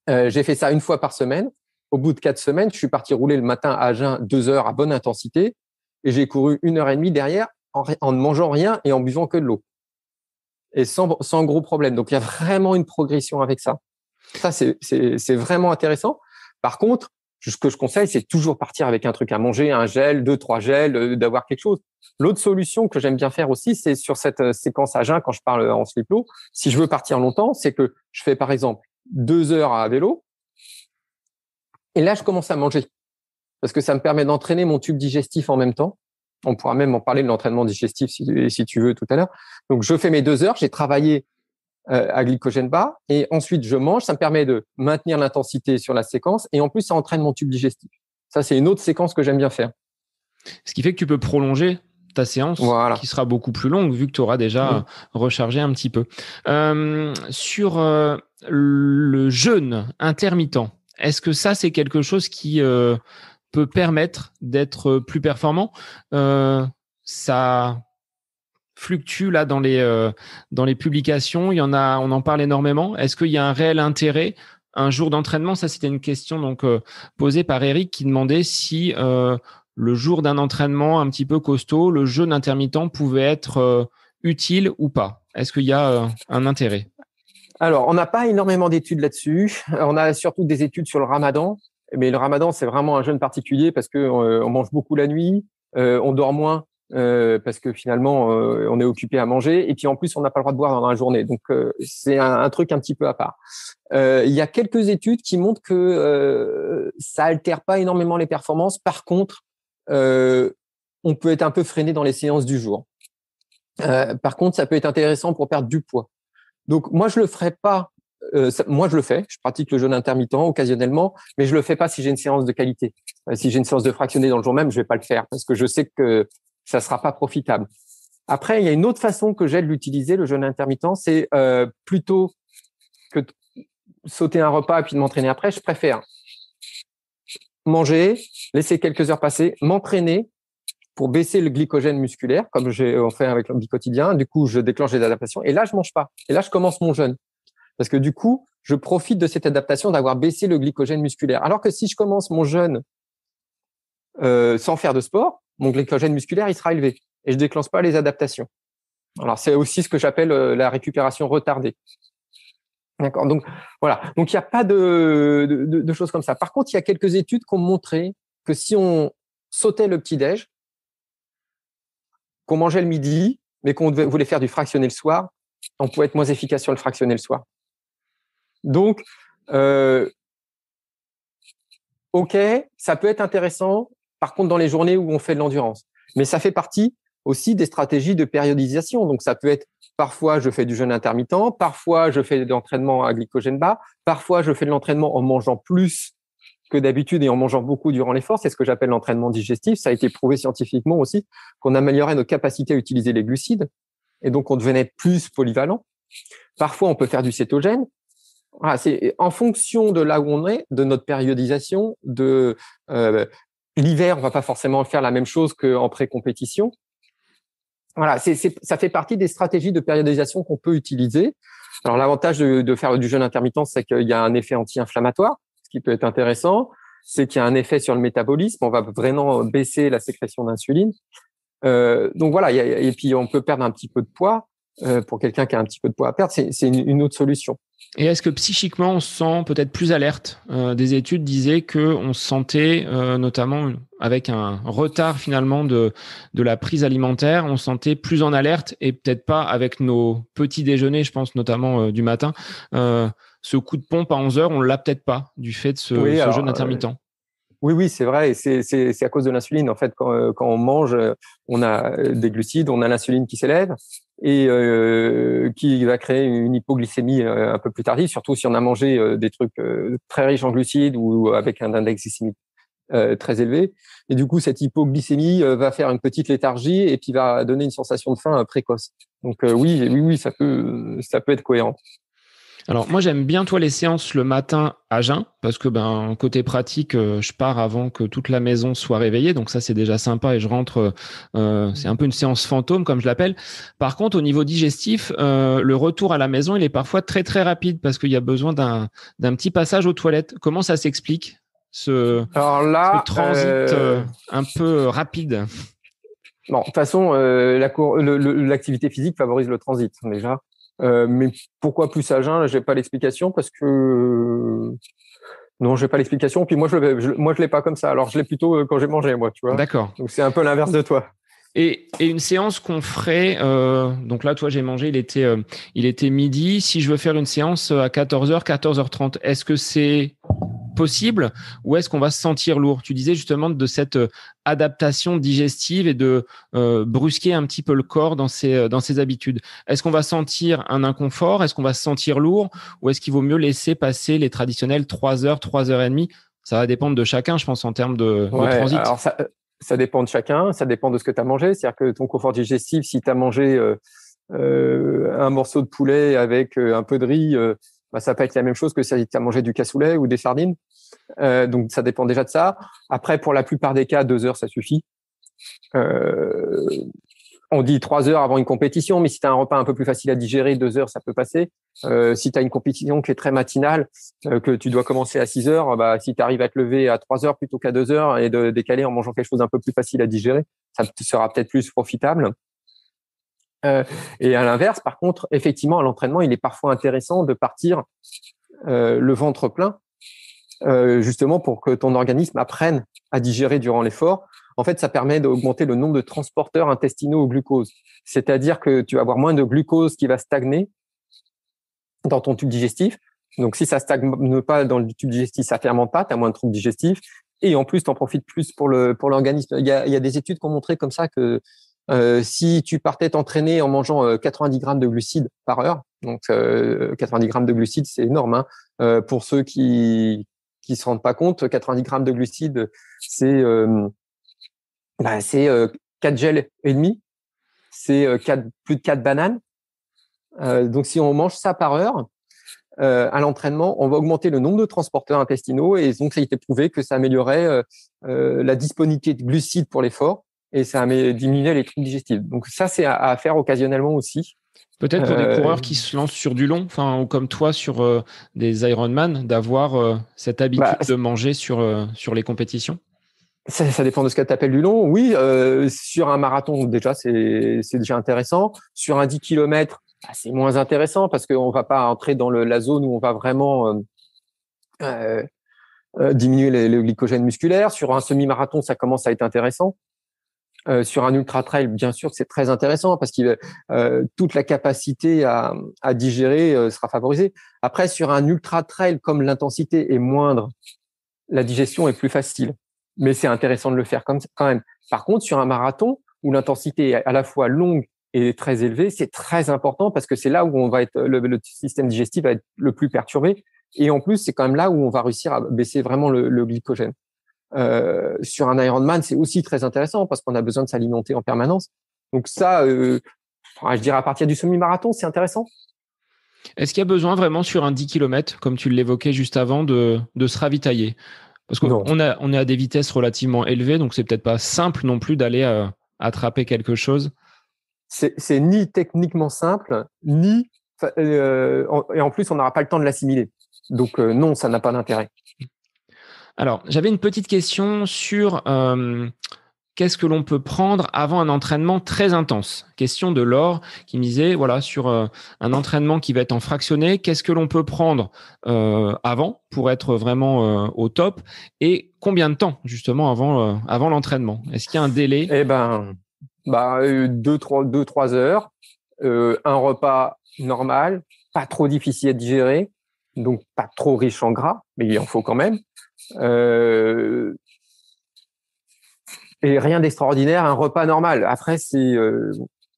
j'ai fait ça une fois par semaine. Au bout de 4 semaines, je suis parti rouler le matin à jeun 2 heures à bonne intensité et j'ai couru 1h30 derrière en ne mangeant rien et en buvant que de l'eau. Et sans gros problème. Donc, il y a vraiment une progression avec ça. Ça, c'est vraiment intéressant. Par contre, ce que je conseille, c'est toujours partir avec un truc à manger, un gel, 2-3 gels, d'avoir quelque chose. L'autre solution que j'aime bien faire aussi, c'est sur cette séquence à jeun, quand je parle en slip low, si je veux partir longtemps, c'est que je fais par exemple 2 heures à vélo et là, je commence à manger parce que ça me permet d'entraîner mon tube digestif en même temps. On pourra même en parler de l'entraînement digestif si tu veux tout à l'heure. Donc, je fais mes 2 heures, j'ai travaillé à glycogène bas et ensuite je mange. Ça me permet de maintenir l'intensité sur la séquence et en plus, ça entraîne mon tube digestif. Ça, c'est une autre séquence que j'aime bien faire. Ce qui fait que tu peux prolonger ta séance qui sera beaucoup plus longue vu que tu auras déjà rechargé un petit peu. Sur le jeûne intermittent, est-ce que ça, c'est quelque chose qui peut permettre d'être plus performant? Ça fluctue là dans les publications. On en parle énormément. Est-ce qu'il y a un réel intérêt un jour d'entraînement? Ça, c'était une question donc posée par Eric qui demandait si le jour d'un entraînement un petit peu costaud, le jeûne intermittent pouvait être utile ou pas. Est-ce qu'il y a un intérêt? Alors, on n'a pas énormément d'études là-dessus. On a surtout des études sur le ramadan. Mais le ramadan, c'est vraiment un jeûne particulier parce que on mange beaucoup la nuit, on dort moins parce que finalement, on est occupé à manger. Et puis, en plus, on n'a pas le droit de boire dans la journée. Donc, c'est un truc un petit peu à part. Il y a quelques études qui montrent que ça altère pas énormément les performances. Par contre, on peut être un peu freiné dans les séances du jour. Par contre, ça peut être intéressant pour perdre du poids. Donc, moi, je le ferai pas. Moi, je le fais. Je pratique le jeûne intermittent occasionnellement, mais je le fais pas si j'ai une séance de qualité. Si j'ai une séance de fractionné dans le jour même, je vais pas le faire parce que je sais que ça sera pas profitable. Après, il y a une autre façon que j'ai de l'utiliser, le jeûne intermittent, c'est plutôt que de sauter un repas et puis de m'entraîner après, je préfère manger, laisser quelques heures passer, m'entraîner pour baisser le glycogène musculaire, comme on fait avec le bicotidien. Du coup, je déclenche les adaptations et là, je mange pas. Et là, je commence mon jeûne. Parce que du coup, je profite de cette adaptation d'avoir baissé le glycogène musculaire. Alors que si je commence mon jeûne sans faire de sport, mon glycogène musculaire, il sera élevé et je déclenche pas les adaptations. Alors, c'est aussi ce que j'appelle la récupération retardée. D'accord. Donc, voilà. Donc, il n'y a pas de choses comme ça. Par contre, il y a quelques études qui ont montré que si on sautait le petit-déj, qu'on mangeait le midi, mais qu'on voulait faire du fractionné le soir, on pouvait être moins efficace sur le fractionné le soir. Donc, OK, ça peut être intéressant, par contre, dans les journées où on fait de l'endurance. Mais ça fait partie aussi des stratégies de périodisation. Donc, ça peut être parfois, je fais du jeûne intermittent, parfois, je fais de l'entraînement à glycogène bas, parfois, je fais de l'entraînement en mangeant plus que d'habitude et en mangeant beaucoup durant l'effort. C'est ce que j'appelle l'entraînement digestif. Ça a été prouvé scientifiquement aussi qu'on améliorait nos capacités à utiliser les glucides et donc on devenait plus polyvalent. Parfois, on peut faire du cétogène. Voilà, c'est en fonction de là où on est, de notre périodisation, l'hiver, on va pas forcément faire la même chose qu'en pré-compétition. Voilà, ça fait partie des stratégies de périodisation qu'on peut utiliser. Alors, l'avantage de faire du jeûne intermittent, c'est qu'il y a un effet anti-inflammatoire, ce qui peut être intéressant. C'est qu'il y a un effet sur le métabolisme. On va vraiment baisser la sécrétion d'insuline. Donc voilà, et puis on peut perdre un petit peu de poids. Pour quelqu'un qui a un petit peu de poids à perdre, c'est une autre solution. Et est-ce que psychiquement, on se sent peut-être plus alerte? Des études disaient qu'on se sentait, notamment avec un retard finalement de la prise alimentaire, on se sentait plus en alerte et peut-être pas avec nos petits déjeuners, je pense notamment du matin. Ce coup de pompe à 11 heures, on l'a peut-être pas du fait de ce jeûne intermittent. Oui, c'est vrai. Et c'est à cause de l'insuline. En fait, quand on mange, on a des glucides, on a l'insuline qui s'élève et qui va créer une hypoglycémie un peu plus tardive, surtout si on a mangé des trucs très riches en glucides ou avec un index glycémique très élevé. Et du coup, cette hypoglycémie va faire une petite léthargie et puis va donner une sensation de faim précoce. Donc oui, ça peut être cohérent. Alors moi j'aime bien les séances le matin à jeun parce que côté pratique je pars avant que toute la maison soit réveillée, donc ça c'est déjà sympa et je rentre c'est un peu une séance fantôme comme je l'appelle. Par contre au niveau digestif le retour à la maison il est parfois très très rapide parce qu'il y a besoin d'un petit passage aux toilettes. Comment ça s'explique ce transit un peu rapide? Bon, de toute façon l'activité physique favorise le transit déjà. Mais pourquoi plus à jeun? J'ai pas l'explication parce que non, j'ai pas l'explication. Puis moi, je l'ai pas comme ça. Alors, je l'ai plutôt quand j'ai mangé, moi, tu vois. D'accord. Donc, c'est un peu l'inverse de toi. Et une séance qu'on ferait, donc là, toi, j'ai mangé, il était midi. Si je veux faire une séance à 14h, 14h30, est-ce que c'est possible ou est-ce qu'on va se sentir lourd? Tu disais justement de cette adaptation digestive et de brusquer un petit peu le corps dans ses habitudes. Est-ce qu'on va sentir un inconfort? Est-ce qu'on va se sentir lourd? Ou est-ce qu'il vaut mieux laisser passer les traditionnels 3 heures, 3 heures et demie? Ça va dépendre de chacun, je pense, en termes de transit. Alors ça dépend de chacun, ça dépend de ce que tu as mangé. C'est-à-dire que ton confort digestif, si tu as mangé un morceau de poulet avec un peu de riz, ça peut être la même chose que si tu as mangé du cassoulet ou des sardines. Donc, ça dépend déjà de ça. Après, pour la plupart des cas, 2 heures, ça suffit. On dit 3 heures avant une compétition, mais si tu as un repas un peu plus facile à digérer, 2 heures, ça peut passer. Si tu as une compétition qui est très matinale, que tu dois commencer à 6 heures, si tu arrives à te lever à 3 heures plutôt qu'à 2 heures et de décaler en mangeant quelque chose d'un peu plus facile à digérer, ça sera peut-être plus profitable. Et à l'inverse, par contre, effectivement, à l'entraînement, il est parfois intéressant de partir le ventre plein, justement pour que ton organisme apprenne à digérer durant l'effort. En fait, ça permet d'augmenter le nombre de transporteurs intestinaux au glucose. C'est-à-dire que tu vas avoir moins de glucose qui va stagner dans ton tube digestif. Donc, si ça stagne pas dans le tube digestif, ça fermente pas, tu as moins de troubles digestifs. Et en plus, tu en profites plus pour l'organisme. Il y a des études qui ont montré comme ça que si tu partais t'entraîner en mangeant 90 grammes de glucides par heure, donc 90 grammes de glucides, c'est énorme. Pour ceux qui se rendent pas compte, 90 grammes de glucides, c'est 4 gels et demi, c'est plus de 4 bananes. Donc, si on mange ça par heure, à l'entraînement, on va augmenter le nombre de transporteurs intestinaux et donc ça a été prouvé que ça améliorait la disponibilité de glucides pour l'effort et ça diminuait les troubles digestifs. Donc ça, c'est à faire occasionnellement aussi. Peut-être pour des coureurs qui se lancent sur du long, ou comme toi sur des Ironman, d'avoir cette habitude de manger sur les compétitions. Ça dépend de ce que tu appelles du long. Oui, sur un marathon, déjà, c'est déjà intéressant. Sur un 10 km, c'est moins intéressant parce qu'on va pas entrer dans la zone où on va vraiment diminuer le glycogène musculaire. Sur un semi-marathon, ça commence à être intéressant. Sur un ultra-trail, bien sûr que c'est très intéressant parce que toute la capacité à digérer sera favorisée. Après, sur un ultra-trail, comme l'intensité est moindre, la digestion est plus facile. Mais c'est intéressant de le faire quand même. Par contre, sur un marathon, où l'intensité est à la fois longue et très élevée, c'est très important parce que c'est là où on va être, le système digestif va être le plus perturbé. Et en plus, c'est quand même là où on va réussir à baisser vraiment le glycogène. Sur un Ironman, c'est aussi très intéressant parce qu'on a besoin de s'alimenter en permanence. Donc ça, je dirais à partir du semi-marathon, c'est intéressant. Est-ce qu'il y a besoin vraiment sur un 10 km, comme tu l'évoquais juste avant, de se ravitailler? Parce qu'on est à des vitesses relativement élevées, donc c'est peut-être pas simple non plus d'aller attraper quelque chose. C'est ni techniquement simple, ni et en plus on n'aura pas le temps de l'assimiler. Donc non, ça n'a pas d'intérêt. Alors, j'avais une petite question sur qu'est-ce que l'on peut prendre avant un entraînement très intense. Question de Laure qui me disait, voilà, sur un entraînement qui va être en fractionné, qu'est-ce que l'on peut prendre avant pour être vraiment au top et combien de temps justement avant l'entraînement? Est-ce qu'il y a un délai? Eh ben, 2-3 heures, un repas normal, pas trop difficile à digérer, donc pas trop riche en gras, mais il en faut quand même. Et rien d'extraordinaire, un repas normal. Après, il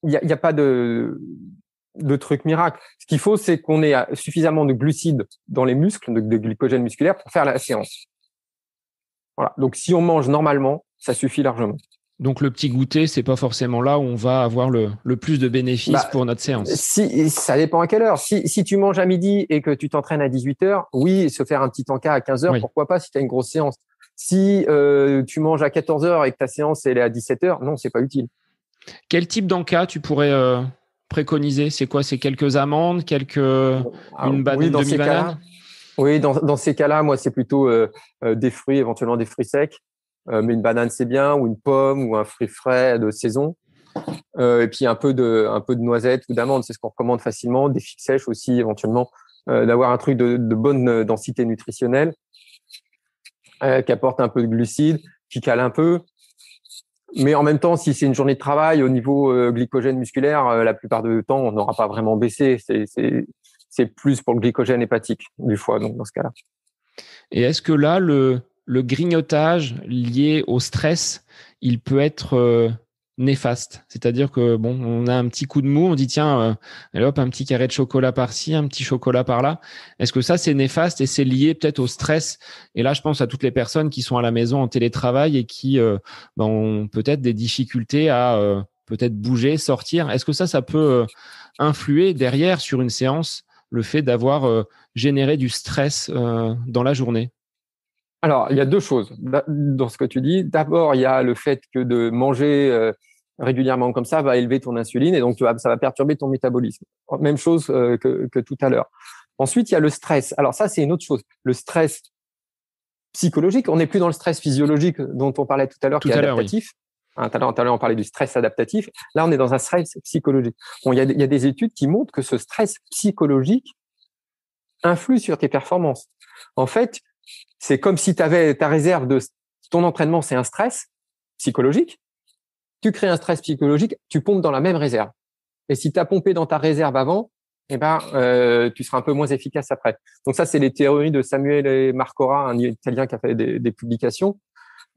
y a pas de truc miracle. Ce qu'il faut, c'est qu'on ait suffisamment de glucides dans les muscles, de glycogène musculaire pour faire la séance. Voilà. Donc, si on mange normalement, ça suffit largement. Donc, le petit goûter, c'est pas forcément là où on va avoir le plus de bénéfices pour notre séance. Si, ça dépend à quelle heure. Si tu manges à midi et que tu t'entraînes à 18h, oui, se faire un petit encas à 15h, oui. Pourquoi pas si tu as une grosse séance. Si tu manges à 14h et que ta séance elle est à 17h, non, c'est pas utile. Quel type d'encas tu pourrais préconiser? C'est quoi? C'est quelques amandes, une banane, demi-banane? Oui, dans ces cas-là, moi, c'est plutôt des fruits, éventuellement des fruits secs. Mais une banane, c'est bien, ou une pomme, ou un fruit frais de saison. Et puis un peu de noisettes ou d'amandes, c'est ce qu'on recommande facilement. Des figues sèches aussi, éventuellement, d'avoir un truc de bonne densité nutritionnelle, qui apporte un peu de glucides, qui cale un peu. Mais en même temps, si c'est une journée de travail, au niveau glycogène musculaire, la plupart du temps, on n'aura pas vraiment baissé. C'est plus pour le glycogène hépatique du foie, donc dans ce cas-là. Et est-ce que là, le grignotage lié au stress, il peut être néfaste? C'est-à-dire que bon, on a un petit coup de mou, on dit tiens, allez hop, un petit carré de chocolat par-ci, un petit chocolat par-là. Est-ce que ça, c'est néfaste et c'est lié peut-être au stress? Et là, je pense à toutes les personnes qui sont à la maison en télétravail et qui ont peut-être des difficultés à peut-être bouger, sortir. Est-ce que ça peut influer derrière sur une séance, le fait d'avoir généré du stress dans la journée? Alors, il y a deux choses dans ce que tu dis. D'abord, il y a le fait que de manger régulièrement comme ça va élever ton insuline et donc ça va perturber ton métabolisme. Même chose que tout à l'heure. Ensuite, il y a le stress. Alors ça, c'est une autre chose. Le stress psychologique, on n'est plus dans le stress physiologique dont on parlait tout à l'heure, qui est adaptatif. Oui. Tout à l'heure, on parlait du stress adaptatif. Là, on est dans un stress psychologique. Bon, il y a des études qui montrent que ce stress psychologique influe sur tes performances. En fait, c'est comme si tu avais ta réserve de ton entraînement, c'est un stress psychologique. Tu crées un stress psychologique, tu pompes dans la même réserve. Et si tu as pompé dans ta réserve avant, tu seras un peu moins efficace après. Donc ça, c'est les théories de Samuele Marcora, un Italien qui a fait des publications.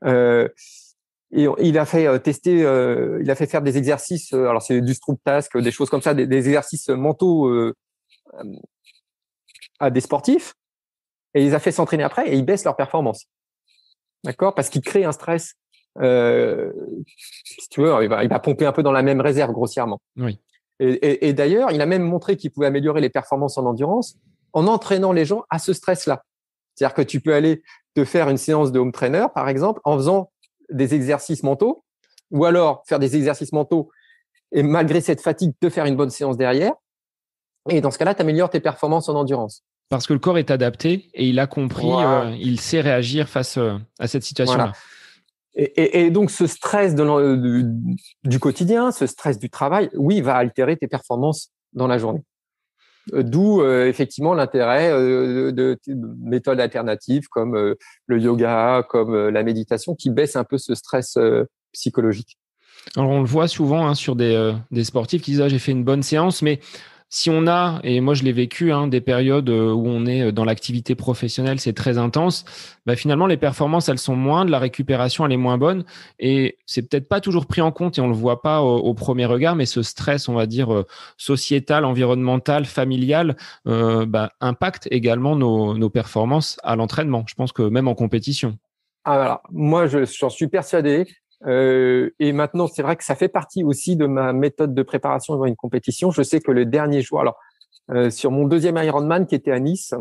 Et il a fait tester, il a fait faire des exercices. Alors c'est du Stroop Task, des choses comme ça, des exercices mentaux à des sportifs. Et il les a fait s'entraîner après et ils baissent leur performance. D'accord? Parce qu'ils créent un stress. Si tu veux, il va pomper un peu dans la même réserve, grossièrement. Oui. Et d'ailleurs, il a même montré qu'il pouvait améliorer les performances en endurance en entraînant les gens à ce stress-là. C'est-à-dire que tu peux aller te faire une séance de home trainer, par exemple, en faisant des exercices mentaux, ou alors faire des exercices mentaux et malgré cette fatigue, te faire une bonne séance derrière. Et dans ce cas-là, tu améliores tes performances en endurance. Parce que le corps est adapté et il a compris, voilà. Il sait réagir face à cette situation-là. Voilà. Et donc, ce stress du quotidien, ce stress du travail, oui, va altérer tes performances dans la journée. D'où effectivement l'intérêt de méthodes alternatives comme le yoga, comme la méditation, qui baissent un peu ce stress psychologique. Alors on le voit souvent sur des sportifs qui disent j'ai fait une bonne séance, mais si on a, et moi je l'ai vécu, des périodes où on est dans l'activité professionnelle, c'est très intense, finalement les performances elles sont moindres, la récupération elle est moins bonne, et c'est peut-être pas toujours pris en compte et on le voit pas au premier regard, mais ce stress, on va dire sociétal, environnemental, familial, impacte également nos performances à l'entraînement. Je pense que même en compétition. Alors, moi, j'en suis persuadé. Et maintenant, c'est vrai que ça fait partie aussi de ma méthode de préparation avant une compétition. Je sais que le dernier jour, alors sur mon deuxième Ironman qui était à Nice,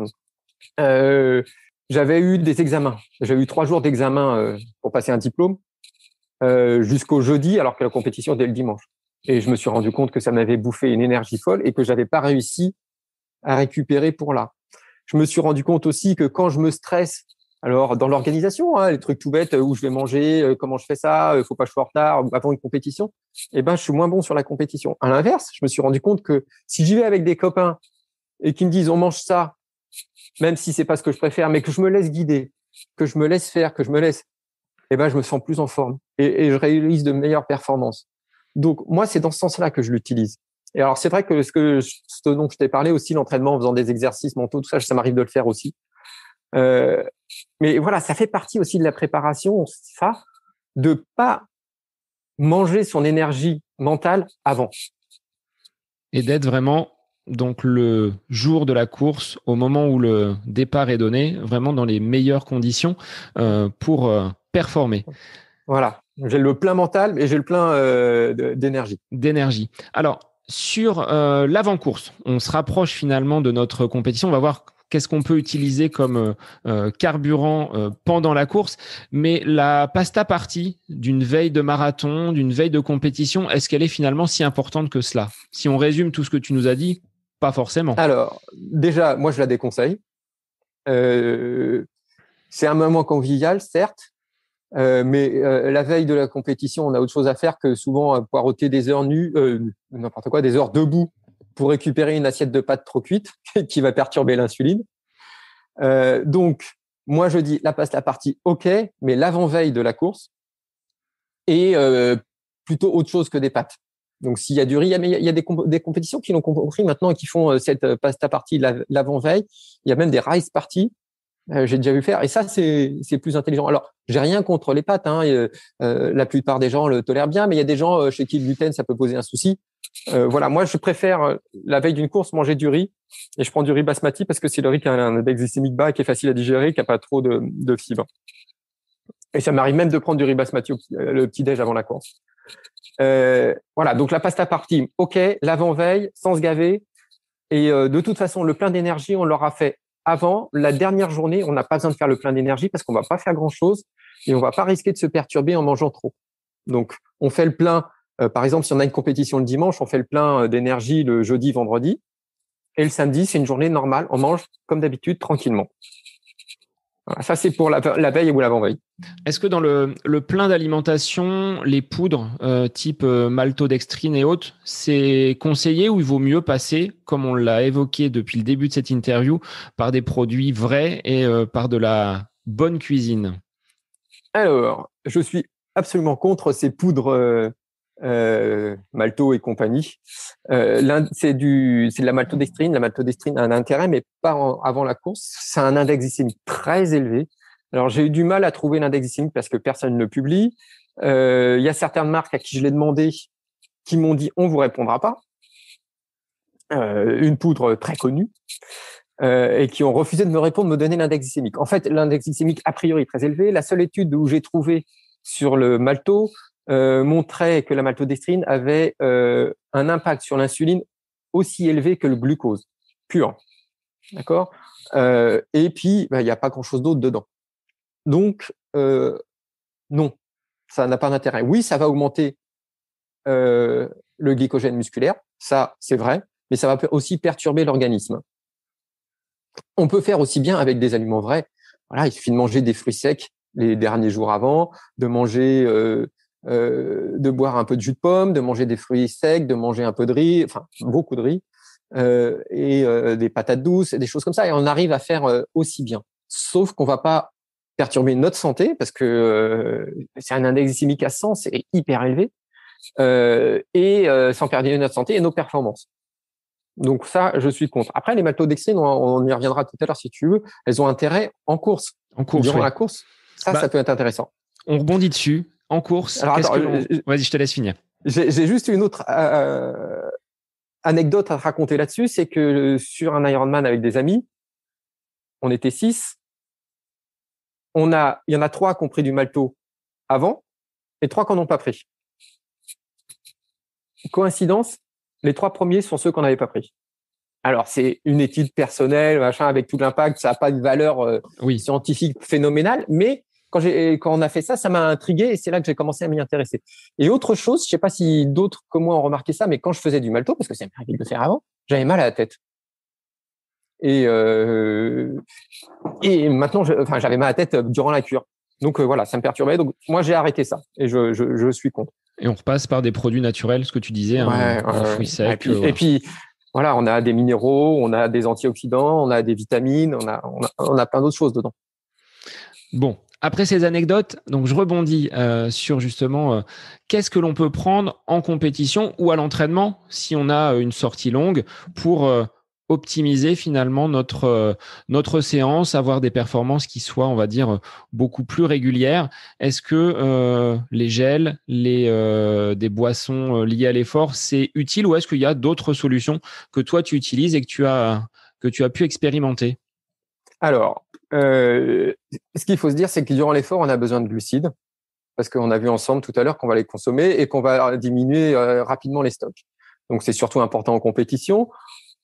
j'avais eu des examens. J'avais eu 3 jours d'examen pour passer un diplôme jusqu'au jeudi, alors que la compétition était le dimanche. Et je me suis rendu compte que ça m'avait bouffé une énergie folle et que j'avais pas réussi à récupérer pour là. Je me suis rendu compte aussi que quand je me stresse, alors dans l'organisation, les trucs tout bêtes, où je vais manger, comment je fais ça, faut pas que je sois en retard avant une compétition, je suis moins bon sur la compétition. À l'inverse, je me suis rendu compte que si j'y vais avec des copains et qu'ils me disent on mange ça, même si c'est pas ce que je préfère, mais que je me laisse guider, que je me laisse faire, que je me laisse, je me sens plus en forme et je réalise de meilleures performances. Donc moi, c'est dans ce sens-là que je l'utilise. Et alors c'est vrai que ce dont je t'ai parlé aussi, l'entraînement en faisant des exercices mentaux, tout ça, ça m'arrive de le faire aussi. Mais voilà, ça fait partie aussi de la préparation, ça, de pas manger son énergie mentale avant. Et d'être vraiment, donc le jour de la course, au moment où le départ est donné, vraiment dans les meilleures conditions pour performer. Voilà, j'ai le plein mental et j'ai le plein d'énergie. D'énergie. Alors, sur l'avant-course, on se rapproche finalement de notre compétition. On va voir qu'est-ce qu'on peut utiliser comme carburant pendant la course. Mais la pasta party d'une veille de marathon, d'une veille de compétition, est-ce qu'elle est finalement si importante que cela? Si on résume tout ce que tu nous as dit, pas forcément. Alors, déjà, moi, je la déconseille. C'est un moment convivial, certes, mais la veille de la compétition, on a autre chose à faire que souvent poireauter des heures nues, n'importe quoi, des heures debout pour récupérer une assiette de pâtes trop cuite qui va perturber l'insuline. Donc, moi, je dis la pasta partie, ok, mais l'avant-veille de la course et plutôt autre chose que des pâtes. Donc, s'il y a du riz, il y a des compétitions qui l'ont compris maintenant et qui font cette pasta partie l'avant-veille. Il y a même des rice parties. J'ai déjà vu faire. Et ça, c'est plus intelligent. Alors, j'ai rien contre les pâtes. La plupart des gens le tolèrent bien, mais il y a des gens chez qui le gluten, ça peut poser un souci. Voilà, moi, je préfère la veille d'une course manger du riz. Et je prends du riz basmati parce que c'est le riz qui a un index glycémique bas, qui est facile à digérer, qui a pas trop de fibres. Et ça m'arrive même de prendre du riz basmati le petit-déj avant la course. Voilà, donc la pasta party, ok, l'avant-veille, sans se gaver. Et de toute façon, le plein d'énergie, on l'aura fait avant. La dernière journée, on n'a pas besoin de faire le plein d'énergie parce qu'on va pas faire grand-chose et on va pas risquer de se perturber en mangeant trop. Donc, on fait le plein. Par exemple, si on a une compétition le dimanche, on fait le plein d'énergie le jeudi, vendredi. Et le samedi, c'est une journée normale. On mange comme d'habitude, tranquillement. Voilà, ça, c'est pour la veille ou l'avant-veille. Est-ce que dans le plein d'alimentation, les poudres type maltodextrine et autres, c'est conseillé ou il vaut mieux passer, comme on l'a évoqué depuis le début de cette interview, par des produits vrais et par de la bonne cuisine? Alors, je suis absolument contre ces poudres malto et compagnie. C'est de la maltodextrine. La maltodextrine a un intérêt, mais pas avant la course. C'est un index glycémique très élevé. Alors, j'ai eu du mal à trouver l'index glycémique parce que personne ne le publie. Il y a certaines marques à qui je l'ai demandé qui m'ont dit on vous répondra pas. Une poudre très connue. Et qui ont refusé de me répondre, me donner l'index glycémique. En fait, l'index glycémique a priori est très élevé. La seule étude où j'ai trouvé sur le malto montrait que la maltodextrine avait un impact sur l'insuline aussi élevé que le glucose pur. D'accord. Et puis, il n'y a pas grand-chose d'autre dedans. Donc, non, ça n'a pas d'intérêt. Oui, ça va augmenter le glycogène musculaire, ça, c'est vrai, mais ça va aussi perturber l'organisme. On peut faire aussi bien avec des aliments vrais. Voilà, il suffit de manger des fruits secs les derniers jours avant, de manger, de boire un peu de jus de pomme, de manger des fruits secs, de manger un peu de riz, enfin beaucoup de riz, des patates douces, des choses comme ça. Et on arrive à faire aussi bien. Sauf qu'on va pas perturber notre santé parce que c'est un index glycémique à 100, c'est hyper élevé, sans perdre notre santé et nos performances. Donc ça, je suis contre. Après, les maltodextrines, on y reviendra tout à l'heure si tu veux, elles ont intérêt en course. Durant la course, ça peut être intéressant. On rebondit dessus. En course, vas-y, je te laisse finir. J'ai juste une autre anecdote à te raconter là-dessus, c'est que sur un Ironman avec des amis, on était 6. Il y en a 3 qui ont pris du malto avant et 3 qui n'en ont pas pris. Coïncidence, les 3 premiers sont ceux qu'on n'avait pas pris. Alors, c'est une étude personnelle, avec tout l'impact, ça n'a pas de valeur scientifique phénoménale, mais quand on a fait ça, ça m'a intrigué et c'est là que j'ai commencé à m'y intéresser. Et autre chose, je sais pas si d'autres que moi ont remarqué ça, mais quand je faisais du malto, parce que c'est un de le faire avant, j'avais mal à la tête. Et maintenant, j'avais mal à la tête durant la cure. Donc voilà, ça me perturbait. Donc moi, j'ai arrêté ça et je suis contre. Et on repasse par des produits naturels, ce que tu disais, fruits secs. Et puis, voilà, on a des minéraux, on a des antioxydants, on a des vitamines, on a plein d'autres choses dedans. Bon, après ces anecdotes, donc je rebondis sur justement qu'est-ce que l'on peut prendre en compétition ou à l'entraînement si on a une sortie longue pour optimiser finalement notre séance, avoir des performances qui soient, on va dire, beaucoup plus régulières. Est-ce que les gels, des boissons liées à l'effort, c'est utile ou est-ce qu'il y a d'autres solutions que toi tu utilises et que tu as pu expérimenter? Alors, ce qu'il faut se dire, c'est que durant l'effort, on a besoin de glucides parce qu'on a vu ensemble tout à l'heure qu'on va les consommer et qu'on va diminuer rapidement les stocks. Donc, c'est surtout important en compétition.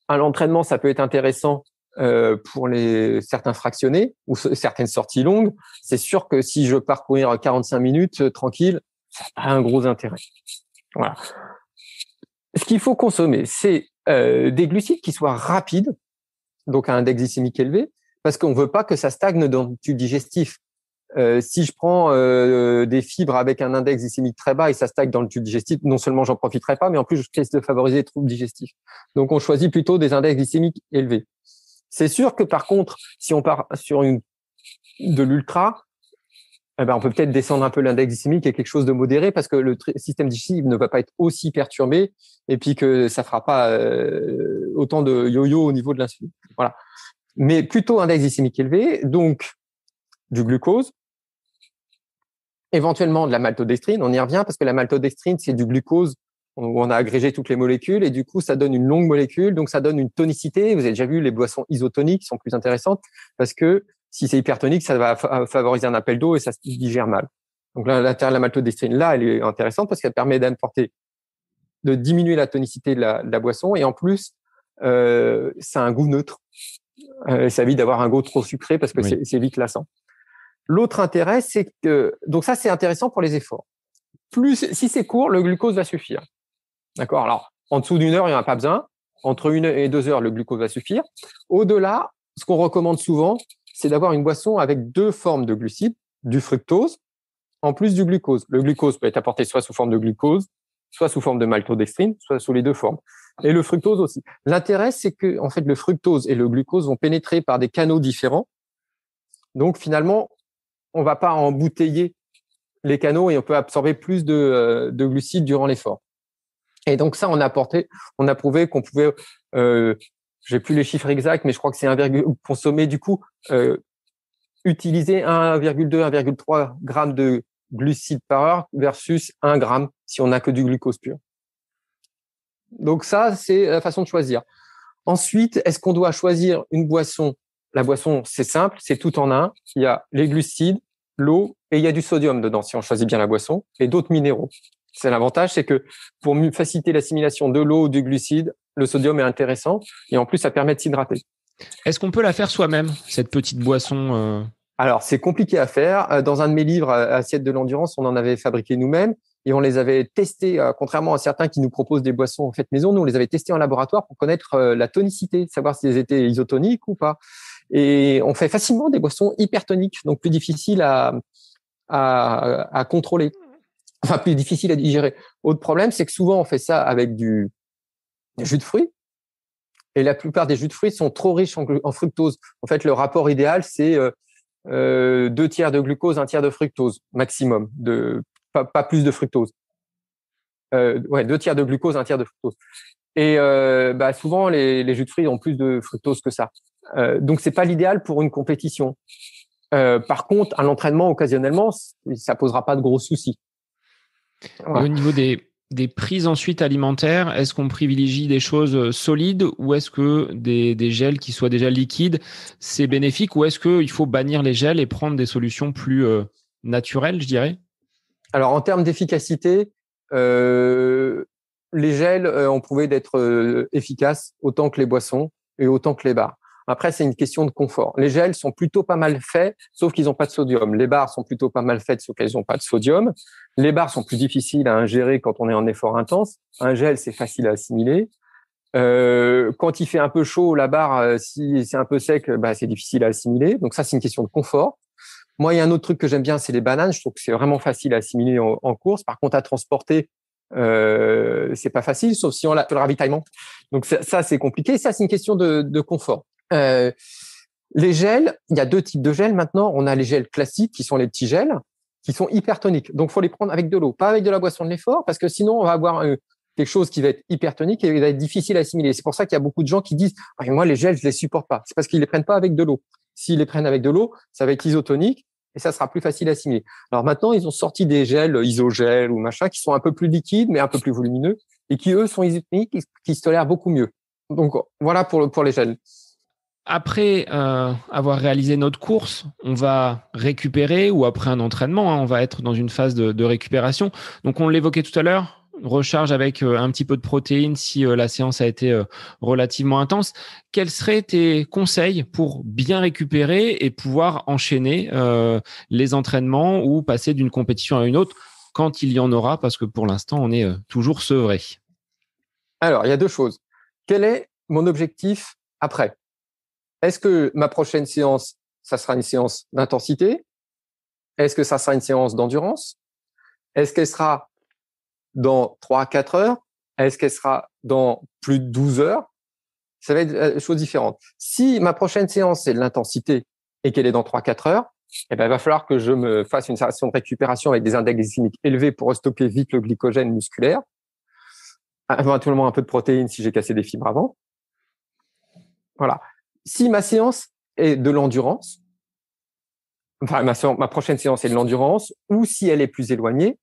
À l'entraînement, ça peut être intéressant pour certains fractionnés ou certaines sorties longues. C'est sûr que si je pars courir 45 minutes tranquille, ça n'a pas un gros intérêt. Voilà. Ce qu'il faut consommer, c'est des glucides qui soient rapides, donc à un index glycémique élevé, parce qu'on veut pas que ça stagne dans le tube digestif. Si je prends des fibres avec un index glycémique très bas et ça stagne dans le tube digestif, non seulement j'en profiterai pas, mais en plus je risque de favoriser les troubles digestifs. Donc on choisit plutôt des index glycémiques élevés. C'est sûr que par contre, si on part sur de l'ultra, on peut peut-être descendre un peu l'index glycémique et quelque chose de modéré parce que le système digestif ne va pas être aussi perturbé et puis que ça fera pas autant de yo-yo au niveau de l'insuline. Voilà. Mais plutôt index glycémique élevé, donc du glucose, éventuellement de la maltodextrine. On y revient parce que la maltodextrine, c'est du glucose où on a agrégé toutes les molécules et du coup, ça donne une longue molécule, donc ça donne une tonicité. Vous avez déjà vu, les boissons isotoniques sont plus intéressantes parce que si c'est hypertonique, ça va favoriser un appel d'eau et ça se digère mal. Donc là, l'intérêt de la maltodextrine, là, elle est intéressante parce qu'elle permet de diminuer la tonicité de la boisson et en plus, ça a un goût neutre. Ça évite d'avoir un goût trop sucré parce que c'est vite lassant. L'autre intérêt, c'est que donc ça c'est intéressant pour les efforts. Plus si c'est court, le glucose va suffire. D'accord. Alors en dessous d'une heure, il n'y en a pas besoin. Entre 1 et 2 heures, le glucose va suffire. Au-delà, ce qu'on recommande souvent, c'est d'avoir une boisson avec 2 formes de glucides, du fructose en plus du glucose. Le glucose peut être apporté soit sous forme de glucose, soit sous forme de maltodextrine, soit sous les 2 formes. Et le fructose aussi. L'intérêt, c'est que en fait le fructose et le glucose vont pénétrer par des canaux différents. Donc finalement, on va pas embouteiller les canaux et on peut absorber plus de glucides durant l'effort. Et donc ça, on a prouvé qu'on pouvait, j'ai plus les chiffres exacts, mais je crois que c'est consommer du coup, utiliser 1,2, 1,3 grammes de glucides par heure versus 1 gramme si on n'a que du glucose pur. Donc ça, c'est la façon de choisir. Ensuite, est-ce qu'on doit choisir une boisson? La boisson, c'est simple, c'est tout en un. Il y a les glucides, l'eau et il y a du sodium dedans si on choisit bien la boisson et d'autres minéraux. C'est l'avantage, c'est que pour faciliter l'assimilation de l'eau ou du glucide, le sodium est intéressant et en plus ça permet de s'hydrater. Est-ce qu'on peut la faire soi-même, cette petite boisson Alors c'est compliqué à faire. Dans un de mes livres, Assiette de l'endurance, on en avait fabriqué nous-mêmes et on les avait testés. Contrairement à certains qui nous proposent des boissons faites maison, nous on les avait testés en laboratoire pour connaître la tonicité, savoir si elles étaient isotoniques ou pas. Et on fait facilement des boissons hypertoniques, donc plus difficiles à contrôler, enfin plus difficiles à digérer. Autre problème, c'est que souvent on fait ça avec du jus de fruits. Et la plupart des jus de fruits sont trop riches en fructose. En fait, le rapport idéal, c'est 2 tiers de glucose, 1 tiers de fructose maximum, pas plus de fructose. 2 tiers de glucose, 1 tiers de fructose. Et souvent, les jus de fruits ont plus de fructose que ça. Donc, c'est pas l'idéal pour une compétition. Par contre, à l'entraînement, occasionnellement, ça posera pas de gros soucis. Voilà. Et au niveau des prises ensuite alimentaires, est-ce qu'on privilégie des choses solides ou est-ce que des gels qui soient déjà liquides, c'est bénéfique, ou est-ce qu'il faut bannir les gels et prendre des solutions plus naturelles, je dirais? Alors, en termes d'efficacité, les gels ont prouvé d'être efficaces autant que les boissons et autant que les bars. Après, c'est une question de confort. Les gels sont plutôt pas mal faits, sauf qu'ils n'ont pas de sodium. Les bars sont plutôt pas mal faits, sauf qu'elles n'ont pas de sodium. Les bars sont plus difficiles à ingérer quand on est en effort intense. Un gel, c'est facile à assimiler. Quand il fait un peu chaud, la barre, si c'est un peu sec, c'est difficile à assimiler. Donc ça, c'est une question de confort. Moi, il y a un autre truc que j'aime bien, c'est les bananes. Je trouve que c'est vraiment facile à assimiler en course. Par contre, à transporter, c'est pas facile, sauf si on a le ravitaillement. Donc ça, c'est compliqué. Ça, c'est une question de confort. Les gels, il y a 2 types de gels maintenant. On a les gels classiques, qui sont les petits gels, qui sont hypertoniques. Donc, faut les prendre avec de l'eau, pas avec de la boisson de l'effort, parce que sinon, on va avoir quelque chose qui va être hypertonique et il va être difficile à assimiler. C'est pour ça qu'il y a beaucoup de gens qui disent « moi, les gels, je les supporte pas ». C'est parce qu'ils les prennent pas avec de l'eau. S'ils les prennent avec de l'eau, ça va être isotonique et ça sera plus facile à assimiler. Alors maintenant, ils ont sorti des gels isogels ou machin qui sont un peu plus liquides, mais un peu plus volumineux et qui, eux, sont isotoniques, qui se tolèrent beaucoup mieux. Donc, voilà pour les gels. Après avoir réalisé notre course, on va récupérer, ou après un entraînement, on va être dans une phase de récupération. Donc, on l'évoquait tout à l'heure, recharge avec un petit peu de protéines si la séance a été relativement intense. Quels seraient tes conseils pour bien récupérer et pouvoir enchaîner les entraînements ou passer d'une compétition à une autre quand il y en aura, parce que pour l'instant, on est toujours sevré? Alors, il y a 2 choses. Quel est mon objectif après? Est-ce que ma prochaine séance, ça sera une séance d'intensité? Est-ce que ça sera une séance d'endurance? Est-ce qu'elle sera dans 3-4 heures? Est-ce qu'elle sera dans plus de 12 heures? Ça va être choses différentes. Si ma prochaine séance, c'est de l'intensité et qu'elle est dans 3-4 heures, il va falloir que je me fasse une session de récupération avec des index glycémiques élevés pour stocker vite le glycogène musculaire. Éventuellement un peu de protéines si j'ai cassé des fibres avant. Voilà. Si ma séance est de l'endurance, ma prochaine séance est de l'endurance, ou si elle est plus éloignée,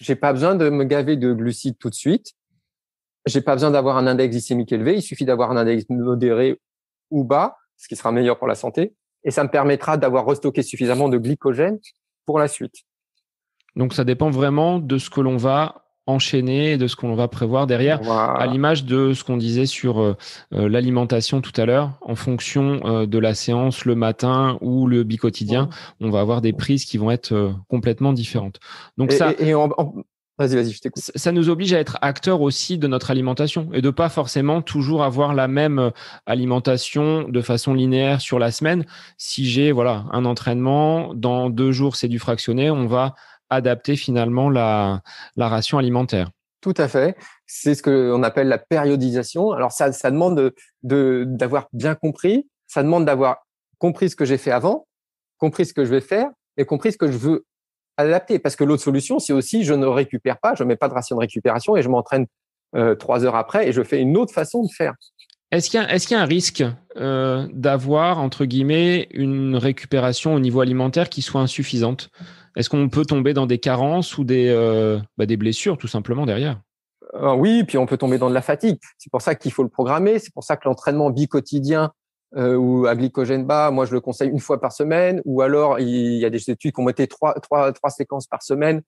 j'ai pas besoin de me gaver de glucides tout de suite. J'ai pas besoin d'avoir un index glycémique élevé. Il suffit d'avoir un index modéré ou bas, ce qui sera meilleur pour la santé. Et ça me permettra d'avoir restocké suffisamment de glycogène pour la suite. Donc, ça dépend vraiment de ce que l'on va enchaîner et de ce qu'on va prévoir derrière, voilà. À l'image de ce qu'on disait sur l'alimentation tout à l'heure. En fonction de la séance, le matin ou le bicotidien, on va avoir des prises qui vont être complètement différentes. Donc Vas-y, je t'écoute. Ça nous oblige à être acteurs aussi de notre alimentation et de pas forcément toujours avoir la même alimentation de façon linéaire sur la semaine. Si j'ai un entraînement, dans 2 jours c'est du fractionné, on va adapter finalement la ration alimentaire. Tout à fait. C'est ce qu'on appelle la périodisation. Alors ça demande d'avoir bien compris. Ça demande d'avoir compris ce que j'ai fait avant, compris ce que je vais faire et compris ce que je veux adapter. Parce que l'autre solution, c'est aussi je ne récupère pas, je mets pas de ration de récupération et je m'entraîne 3 heures après et je fais une autre façon de faire. Est-ce qu'il y a un risque d'avoir, entre guillemets, une récupération au niveau alimentaire qui soit insuffisante? Est-ce qu'on peut tomber dans des carences ou des blessures, tout simplement, derrière? Oui, puis on peut tomber dans de la fatigue. C'est pour ça qu'il faut le programmer. C'est pour ça que l'entraînement bicotidien ou à glycogène bas, moi, je le conseille 1 fois par semaine. Ou alors, il y a des études qui ont été 3 séquences par semaine,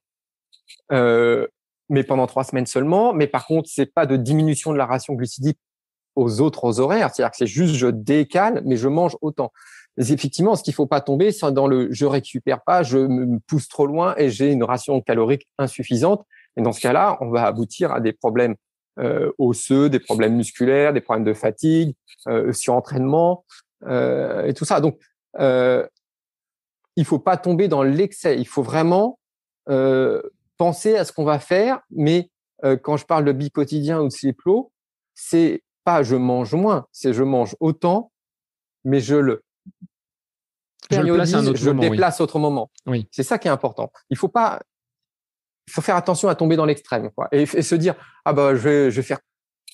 mais pendant 3 semaines seulement. Mais par contre, c'est pas de diminution de la ration glucidique aux autres horaires. C'est-à-dire que c'est juste je décale, mais je mange autant. Mais effectivement, ce qu'il faut pas tomber, c'est dans le je récupère pas, je me pousse trop loin et j'ai une ration calorique insuffisante. Et dans ce cas-là, on va aboutir à des problèmes osseux, des problèmes musculaires, des problèmes de fatigue, surentraînement et tout ça. Donc, il faut pas tomber dans l'excès. Il faut vraiment penser à ce qu'on va faire. Mais quand je parle de bicotidien ou de slip low, c'est pas je mange moins, c'est je mange autant, mais je le périodise, je le déplace autre moment. Oui. C'est ça qui est important. Il faut faire attention à tomber dans l'extrême, quoi, et se dire je vais faire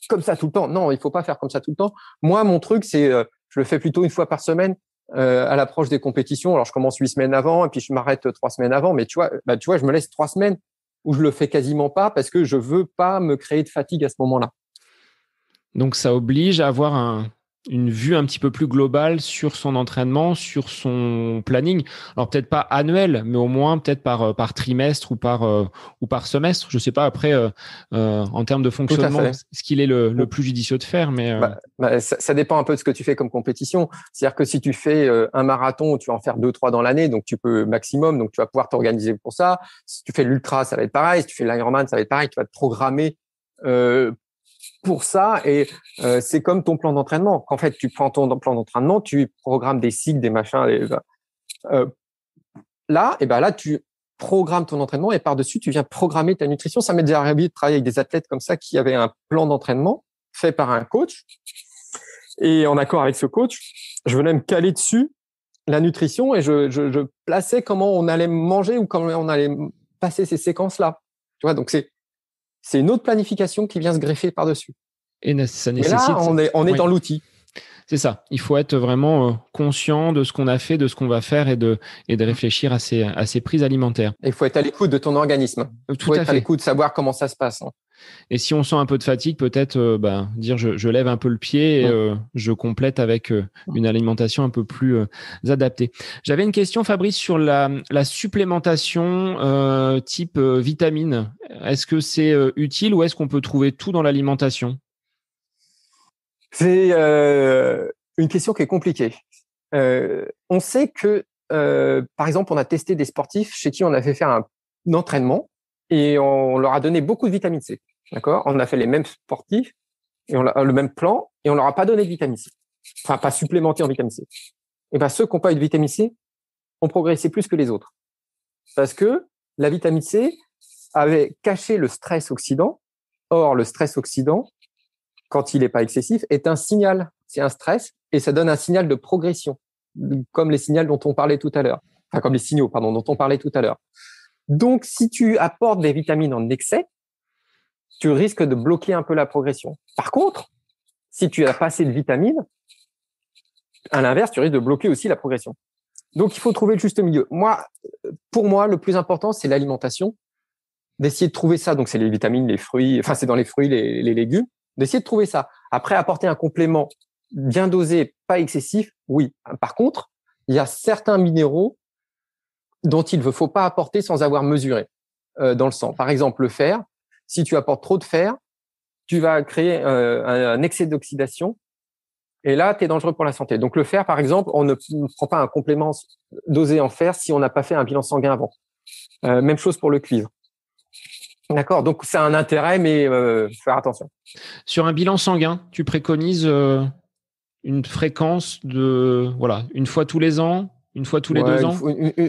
comme ça tout le temps. Non, il faut pas faire comme ça tout le temps. Moi, mon truc, c'est je le fais plutôt une fois par semaine à l'approche des compétitions. Alors, je commence 8 semaines avant et puis je m'arrête 3 semaines avant. Mais tu vois, je me laisse 3 semaines où je le fais quasiment pas parce que je veux pas me créer de fatigue à ce moment-là. Donc, ça oblige à avoir une vue un petit peu plus globale sur son entraînement, sur son planning. Alors, peut-être pas annuel, mais au moins peut-être par trimestre ou par semestre. Je sais pas après, en termes de fonctionnement, ce qu'il est le plus judicieux de faire. Mais ça dépend un peu de ce que tu fais comme compétition. C'est-à-dire que si tu fais un marathon, tu vas en faire 2-3 dans l'année, donc tu peux maximum, donc tu vas pouvoir t'organiser pour ça. Si tu fais l'ultra, ça va être pareil. Si tu fais l'Ironman, ça va être pareil. Tu vas te programmer pour ça, et c'est comme ton plan d'entraînement. En fait, tu prends ton plan d'entraînement, tu programmes des cycles, des machins. Là, tu programmes ton entraînement et par-dessus, tu viens programmer ta nutrition. Ça m'est déjà arrivé de travailler avec des athlètes comme ça qui avaient un plan d'entraînement fait par un coach. Et en accord avec ce coach, je venais me caler dessus la nutrition et je plaçais comment on allait manger ou comment on allait passer ces séquences-là. Tu vois, donc c'est une autre planification qui vient se greffer par-dessus. Et ça nécessite. Mais là, on est dans l'outil. C'est ça. Il faut être vraiment conscient de ce qu'on a fait, de ce qu'on va faire et de réfléchir à ses prises alimentaires. Il faut être à l'écoute de ton organisme. Il faut être à l'écoute, savoir comment ça se passe. Et si on sent un peu de fatigue, peut-être dire je lève un peu le pied et je complète avec une alimentation un peu plus adaptée. J'avais une question, Fabrice, sur la supplémentation type vitamine. Est-ce que c'est utile ou est-ce qu'on peut trouver tout dans l'alimentation ? C'est une question qui est compliquée. On sait que, par exemple, on a testé des sportifs chez qui on a fait faire un entraînement et on leur a donné beaucoup de vitamine C. D'accord ? On a fait les mêmes sportifs et le même plan et on leur a pas donné de vitamine C. Enfin, pas supplémenté en vitamine C. Et ben, ceux qui n'ont pas eu de vitamine C ont progressé plus que les autres. Parce que la vitamine C avait caché le stress oxydant. Or, le stress oxydant, quand il n'est pas excessif, est un signal. C'est un stress et ça donne un signal de progression, comme les signaux dont on parlait tout à l'heure. Enfin, comme les signaux, pardon, dont on parlait tout à l'heure. Donc, si tu apportes des vitamines en excès, tu risques de bloquer un peu la progression. Par contre, si tu as pas assez de vitamines, à l'inverse, tu risques de bloquer aussi la progression. Donc, il faut trouver le juste milieu. Pour moi, le plus important, c'est l'alimentation. D'essayer de trouver ça. Donc, c'est les vitamines, les fruits. Enfin, c'est dans les fruits, les légumes. D'essayer de trouver ça. Après, apporter un complément bien dosé, pas excessif, oui. Par contre, il y a certains minéraux dont il ne faut pas apporter sans avoir mesuré dans le sang. Par exemple, le fer. Si tu apportes trop de fer, tu vas créer un excès d'oxydation et là, tu es dangereux pour la santé. Donc, le fer, par exemple, on ne prend pas un complément dosé en fer si on n'a pas fait un bilan sanguin avant. Même chose pour le cuivre. D'accord, donc c'est un intérêt, mais faire attention. Sur un bilan sanguin, tu préconises une fréquence une fois tous les ans, une fois tous les 2 ans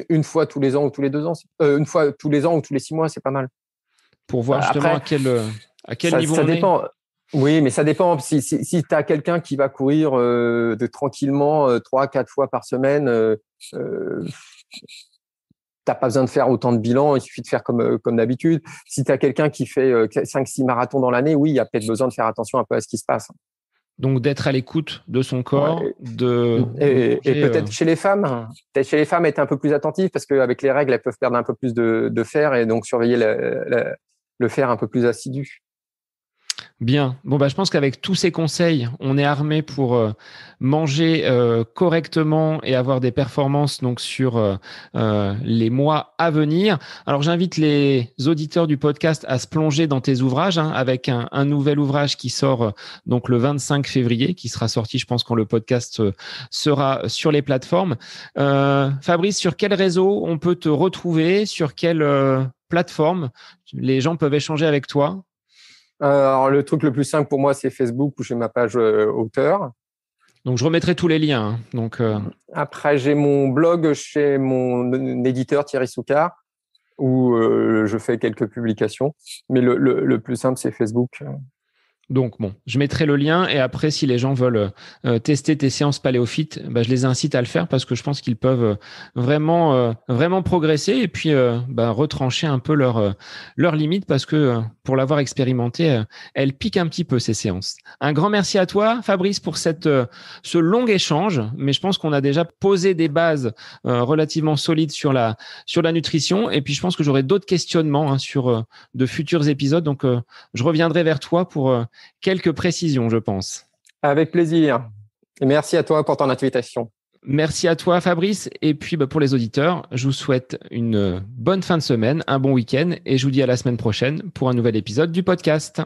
une fois tous les ans ou tous les 2 ans. Une fois tous les ans ou tous les 6 mois, c'est pas mal. Pour voir justement après, à quel niveau ça on dépend. Oui, mais ça dépend. Si tu as quelqu'un qui va courir tranquillement 3-4 fois par semaine, t'as pas besoin de faire autant de bilans, il suffit de faire comme d'habitude. Si tu as quelqu'un qui fait 5-6 marathons dans l'année, oui, il y a peut-être besoin de faire attention un peu à ce qui se passe. Donc d'être à l'écoute de son corps, et peut-être chez les femmes, être un peu plus attentive parce qu'avec les règles, elles peuvent perdre un peu plus de fer et donc surveiller le fer un peu plus assidu. Bien. Bon, je pense qu'avec tous ces conseils, on est armé pour manger correctement et avoir des performances donc sur les mois à venir. Alors, j'invite les auditeurs du podcast à se plonger dans tes ouvrages avec un nouvel ouvrage qui sort donc le 25 février, qui sera sorti, je pense, quand le podcast sera sur les plateformes. Fabrice, sur quel réseau on peut te retrouver? Sur quelle plateforme les gens peuvent échanger avec toi? Alors, le truc le plus simple pour moi, c'est Facebook où j'ai ma page auteur. Donc, je remettrai tous les liens. Donc, Après, j'ai mon blog chez mon éditeur Thierry Soucard où je fais quelques publications. Mais le plus simple, c'est Facebook. Donc bon, je mettrai le lien et après, si les gens veulent tester tes séances PaléoFit, je les incite à le faire parce que je pense qu'ils peuvent vraiment progresser et puis retrancher un peu leurs limites parce que pour l'avoir expérimenté, elles piquent un petit peu ces séances. Un grand merci à toi, Fabrice, pour ce long échange, mais je pense qu'on a déjà posé des bases relativement solides sur la nutrition et puis je pense que j'aurai d'autres questionnements sur de futurs épisodes, donc je reviendrai vers toi pour quelques précisions, je pense. Avec plaisir. Et merci à toi pour ton invitation. Merci à toi, Fabrice. Et puis, pour les auditeurs, je vous souhaite une bonne fin de semaine, un bon week-end et je vous dis à la semaine prochaine pour un nouvel épisode du podcast.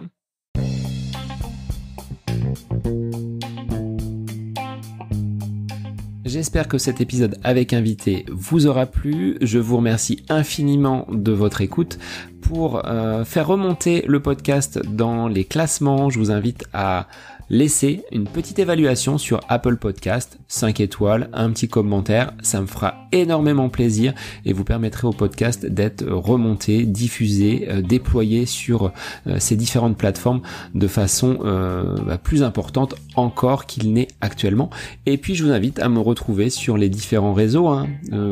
J'espère que cet épisode avec invité vous aura plu. Je vous remercie infiniment de votre écoute. Pour faire remonter le podcast dans les classements, je vous invite à laisser une petite évaluation sur Apple Podcast, 5 étoiles, un petit commentaire, ça me fera énormément plaisir et vous permettrez au podcast d'être remonté, diffusé, déployé sur ces différentes plateformes de façon plus importante encore qu'il n'est actuellement. Et puis je vous invite à me retrouver sur les différents réseaux,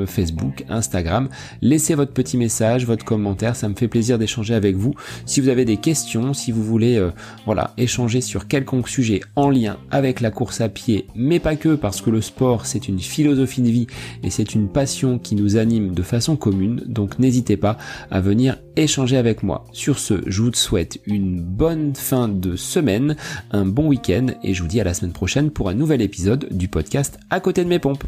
Facebook, Instagram. Laissez votre petit message, votre commentaire, ça me fait plaisir d'échanger avec vous. Si vous avez des questions, si vous voulez échanger sur quelconque sujet en lien avec la course à pied, mais pas que, parce que le sport c'est une philosophie de vie et c'est une passion qui nous anime de façon commune, donc n'hésitez pas à venir échanger avec moi. Sur ce, je vous souhaite une bonne fin de semaine, un bon week-end et je vous dis à la semaine prochaine pour un nouvel épisode du podcast À côté de mes pompes.